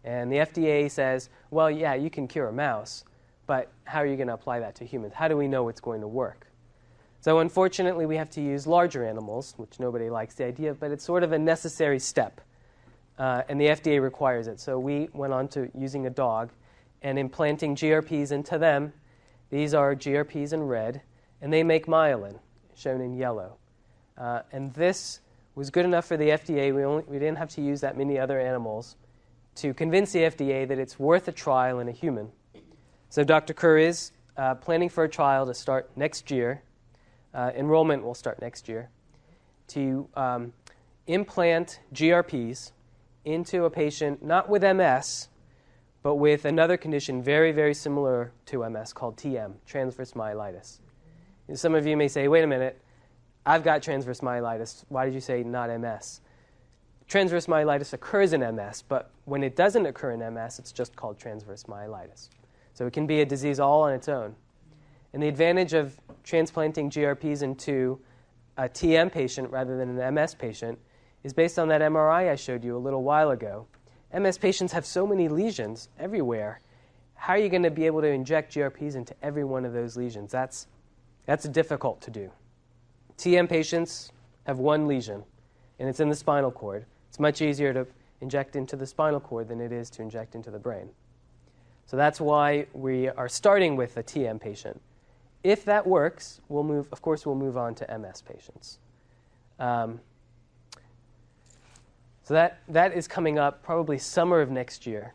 And the FDA says, well, yeah, you can cure a mouse, but how are you going to apply that to humans? How do we know it's going to work? So unfortunately, we have to use larger animals, which nobody likes the idea of, but it's sort of a necessary step. And the FDA requires it. So we went on to using a dog and implanting GRPs into them. These are GRPs in red, and they make myelin, shown in yellow. And this was good enough for the FDA. We didn't have to use that many other animals to convince the FDA that it's worth a trial in a human. So Dr. Kerr is planning for a trial to start next year. Enrollment will start next year, to implant GRPs into a patient, not with MS, but with another condition very, very similar to MS called TM, transverse myelitis. And some of you may say, wait a minute, I've got transverse myelitis. Why did you say not MS? Transverse myelitis occurs in MS, but when it doesn't occur in MS, it's just called transverse myelitis. So it can be a disease all on its own. And the advantage of transplanting GRPs into a TM patient rather than an MS patient is based on that MRI I showed you a little while ago. MS patients have so many lesions everywhere. How are you going to be able to inject GRPs into every one of those lesions? That's difficult to do. TM patients have one lesion, and it's in the spinal cord. It's much easier to inject into the spinal cord than it is to inject into the brain. So that's why we are starting with a TM patient. If that works, we'll move on to MS patients. So that is coming up probably summer of next year.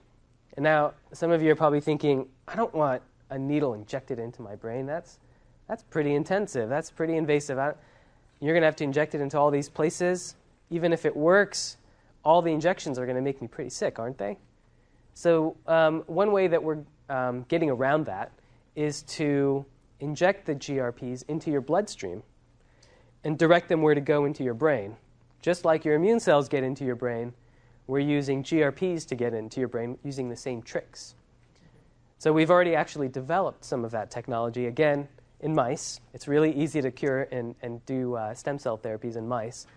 And now some of you are probably thinking, I don't want a needle injected into my brain. That's pretty intensive. That's pretty invasive. You're going to have to inject it into all these places. Even if it works, all the injections are going to make me pretty sick, aren't they? So one way that we're getting around that is to inject the GRPs into your bloodstream and direct them where to go into your brain. Just like your immune cells get into your brain, we're using GRPs to get into your brain using the same tricks. So we've already actually developed some of that technology, again, in mice. It's really easy to cure and do stem cell therapies in mice.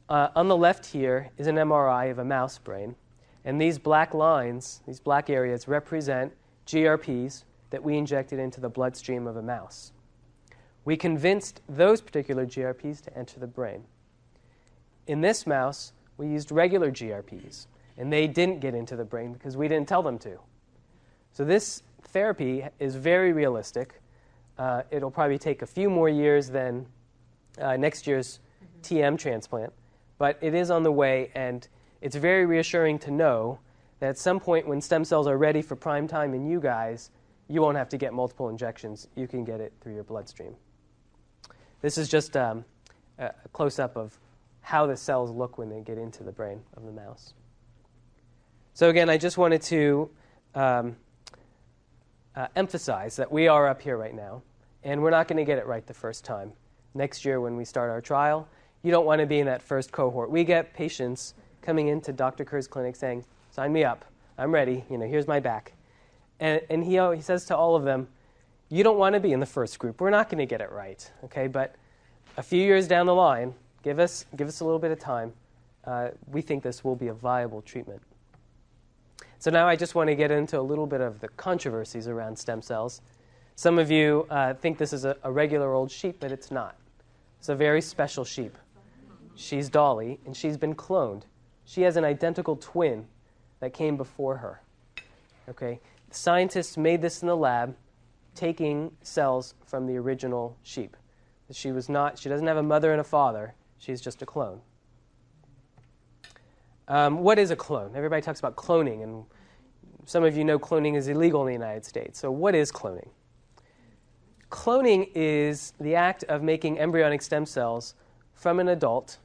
On the left here is an MRI of a mouse brain. And these black lines, these black areas, represent GRPs that we injected into the bloodstream of a mouse. We convinced those particular GRPs to enter the brain. In this mouse, we used regular GRPs, and they didn't get into the brain because we didn't tell them to. So this therapy is very realistic. It'll probably take a few more years than next year's TM transplant, but it is on the way, and it's very reassuring to know that at some point when stem cells are ready for prime time in you guys, you won't have to get multiple injections. You can get it through your bloodstream. This is just a close-up of how the cells look when they get into the brain of the mouse. So again, I just wanted to emphasize that we are up here right now, and we're not going to get it right the first time. Next year when we start our trial, you don't want to be in that first cohort. We get patients coming into Dr. Kerr's clinic saying, sign me up, I'm ready, here's my back. And he says to all of them, you don't want to be in the first group. We're not going to get it right, okay? But a few years down the line, give us a little bit of time. We think this will be a viable treatment. So now I just want to get into a little bit of the controversies around stem cells. Some of you think this is a regular old sheep, but it's not. It's a very special sheep. She's Dolly, and she's been cloned. She has an identical twin that came before her. Okay, scientists made this in the lab, taking cells from the original sheep. She doesn't have a mother and a father. She's just a clone. What is a clone? Everybody talks about cloning, and some of you know cloning is illegal in the United States. So what is cloning? Cloning is the act of making embryonic stem cells from an adult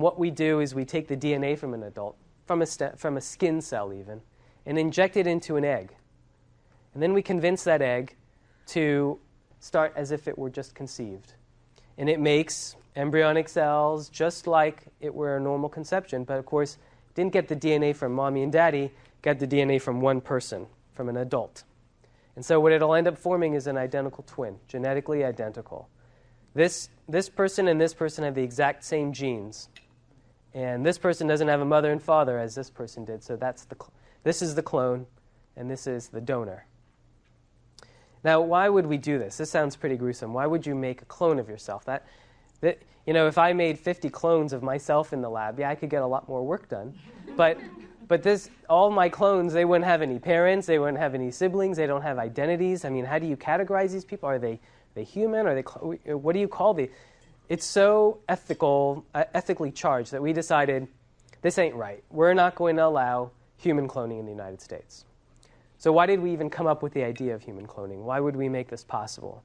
what we do is we take the DNA from an adult, from a skin cell even, and inject it into an egg. And then we convince that egg to start as if it were just conceived. And it makes embryonic cells just like it were a normal conception, but of course didn't get the DNA from mommy and daddy, got the DNA from one person, from an adult. And so what it'll end up forming is an identical twin, genetically identical. This person and this person have the exact same genes. And this person doesn't have a mother and father as this person did, so this is the clone, and this is the donor. Now, why would we do this? This sounds pretty gruesome. Why would you make a clone of yourself? If I made 50 clones of myself in the lab, I could get a lot more work done. But all my clones, they wouldn't have any parents, they wouldn't have any siblings, they don't have identities. I mean, how do you categorize these people? Are they human? What do you call the? It's so ethically charged that we decided this ain't right. We're not going to allow human cloning in the United States. So why did we even come up with the idea of human cloning? Why would we make this possible?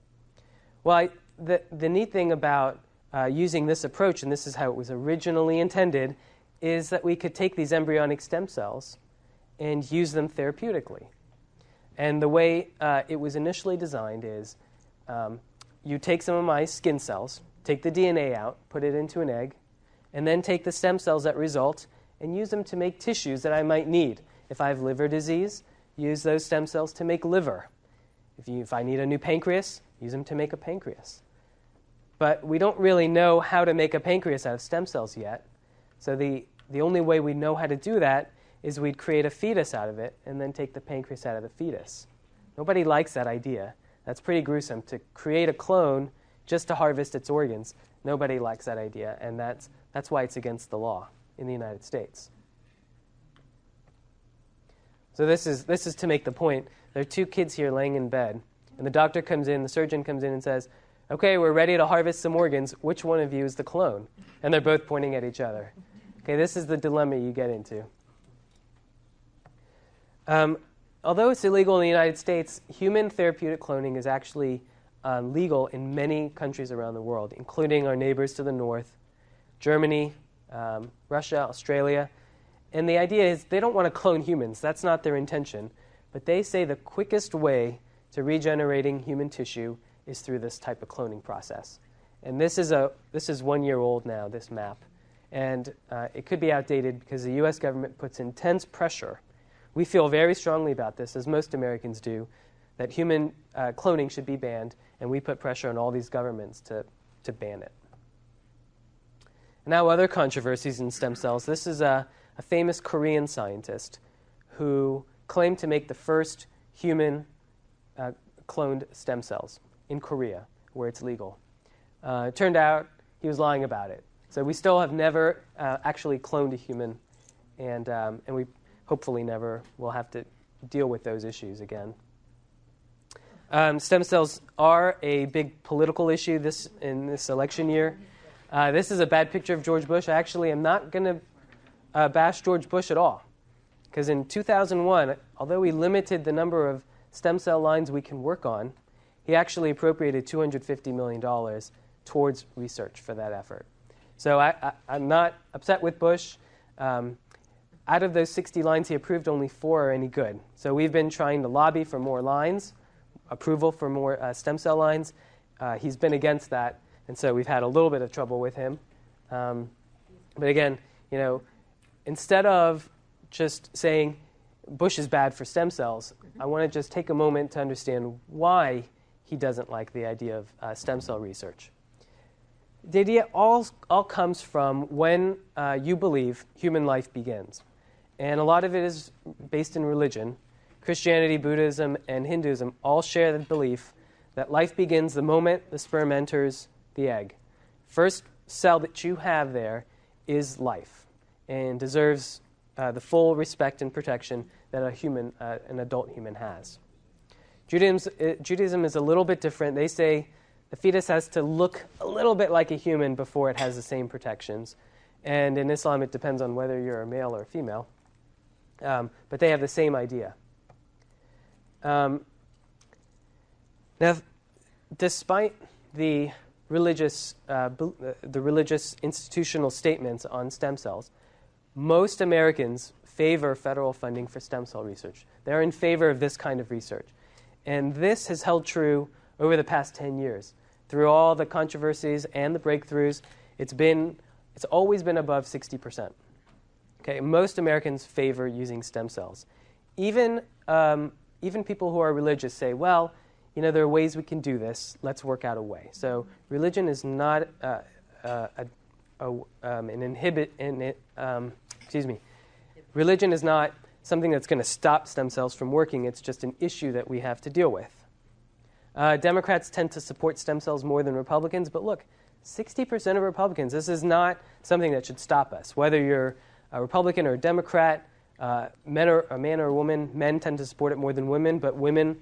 Well, the neat thing about using this approach, and this is how it was originally intended, is that we could take these embryonic stem cells and use them therapeutically. And the way it was initially designed is you take some of my skin cells, take the DNA out, put it into an egg, and then take the stem cells that result and use them to make tissues that I might need. If I have liver disease, use those stem cells to make liver. If I need a new pancreas, use them to make a pancreas. But we don't really know how to make a pancreas out of stem cells yet. So the only way we know how to do that is we'd create a fetus out of it and then take the pancreas out of the fetus. Nobody likes that idea. That's pretty gruesome, to create a clone just to harvest its organs. Nobody likes that idea, and that's why it's against the law in the United States. So this is to make the point. There are two kids here laying in bed, and the doctor comes in, the surgeon comes in and says, "Okay, we're ready to harvest some organs. Which one of you is the clone?" And they're both pointing at each other. Okay, this is the dilemma you get into. Although it's illegal in the United States, human therapeutic cloning is actually legal in many countries around the world, including our neighbors to the north, Germany, Russia, Australia. And the idea is they don't want to clone humans. That's not their intention. But they say the quickest way to regenerating human tissue is through this type of cloning process. And this is 1 year old now, this map. And it could be outdated because the U.S. government puts intense pressure. We feel very strongly about this, as most Americans do, that human cloning should be banned, and we put pressure on all these governments to ban it. Now, other controversies in stem cells. This is a famous Korean scientist who claimed to make the first human cloned stem cells in Korea, where it's legal. It turned out he was lying about it. So we still have never actually cloned a human, and we hopefully never will have to deal with those issues again. Stem cells are a big political issue in this election year. This is a bad picture of George Bush. I actually am not going to bash George Bush at all, because in 2001, although he limited the number of stem cell lines we can work on, he actually appropriated $250 million towards research for that effort. So I'm not upset with Bush. Out of those 60 lines he approved, only 4 are any good. So we've been trying to lobby for more lines, approval for more stem cell lines. He's been against that, and so we've had a little bit of trouble with him. But again, instead of just saying Bush is bad for stem cells, I want to just take a moment to understand why he doesn't like the idea of stem cell research. The idea all comes from when you believe human life begins. And a lot of it is based in religion. Christianity, Buddhism, and Hinduism all share the belief that life begins the moment the sperm enters the egg. First cell that you have there is life and deserves the full respect and protection that an adult human has. Judaism is a little bit different. They say the fetus has to look a little bit like a human before it has the same protections. And in Islam, it depends on whether you're a male or a female. But they have the same idea. Now, despite the religious institutional statements on stem cells, most Americans favor federal funding for stem cell research. They're in favor of this kind of research. And this has held true over the past 10 years. Through all the controversies and the breakthroughs, it's always been above 60%. Okay, most Americans favor using stem cells. Even people who are religious say, well, there are ways we can do this. Let's work out a way. So religion is not Religion is not something that's going to stop stem cells from working. It's just an issue that we have to deal with. Democrats tend to support stem cells more than Republicans, but look, 60% of Republicans, this is not something that should stop us. Whether you're a Republican or a Democrat, a man or a woman, men tend to support it more than women, but women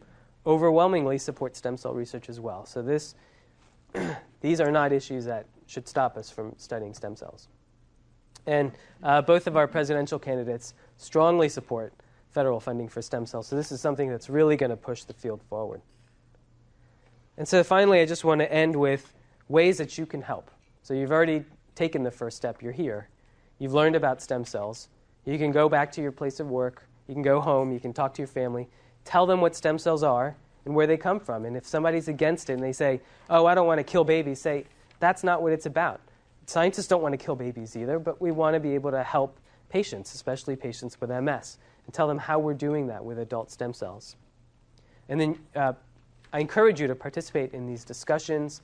overwhelmingly support stem cell research as well. So these are not issues that should stop us from studying stem cells. And both of our presidential candidates strongly support federal funding for stem cells. So this is something that's really going to push the field forward. And so finally, I just want to end with ways that you can help. So you've already taken the first step. You're here. You've learned about stem cells. You can go back to your place of work. You can go home. You can talk to your family. Tell them what stem cells are and where they come from. And if somebody's against it and they say, oh, I don't want to kill babies, say, that's not what it's about. Scientists don't want to kill babies either, but we want to be able to help patients, especially patients with MS, and tell them how we're doing that with adult stem cells. And then I encourage you to participate in these discussions.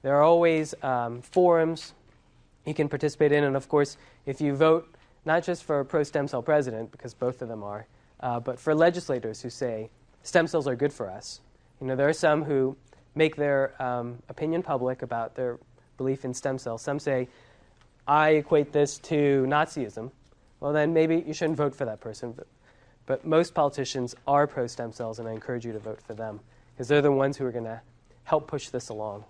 There are always forums you can participate in. And of course, if you vote not just for a pro-stem cell president, because both of them are, but for legislators who say stem cells are good for us. There are some who make their opinion public about their belief in stem cells. Some say, I equate this to Nazism. Well, then maybe you shouldn't vote for that person. But most politicians are pro-stem cells, and I encourage you to vote for them, because they're the ones who are going to help push this along.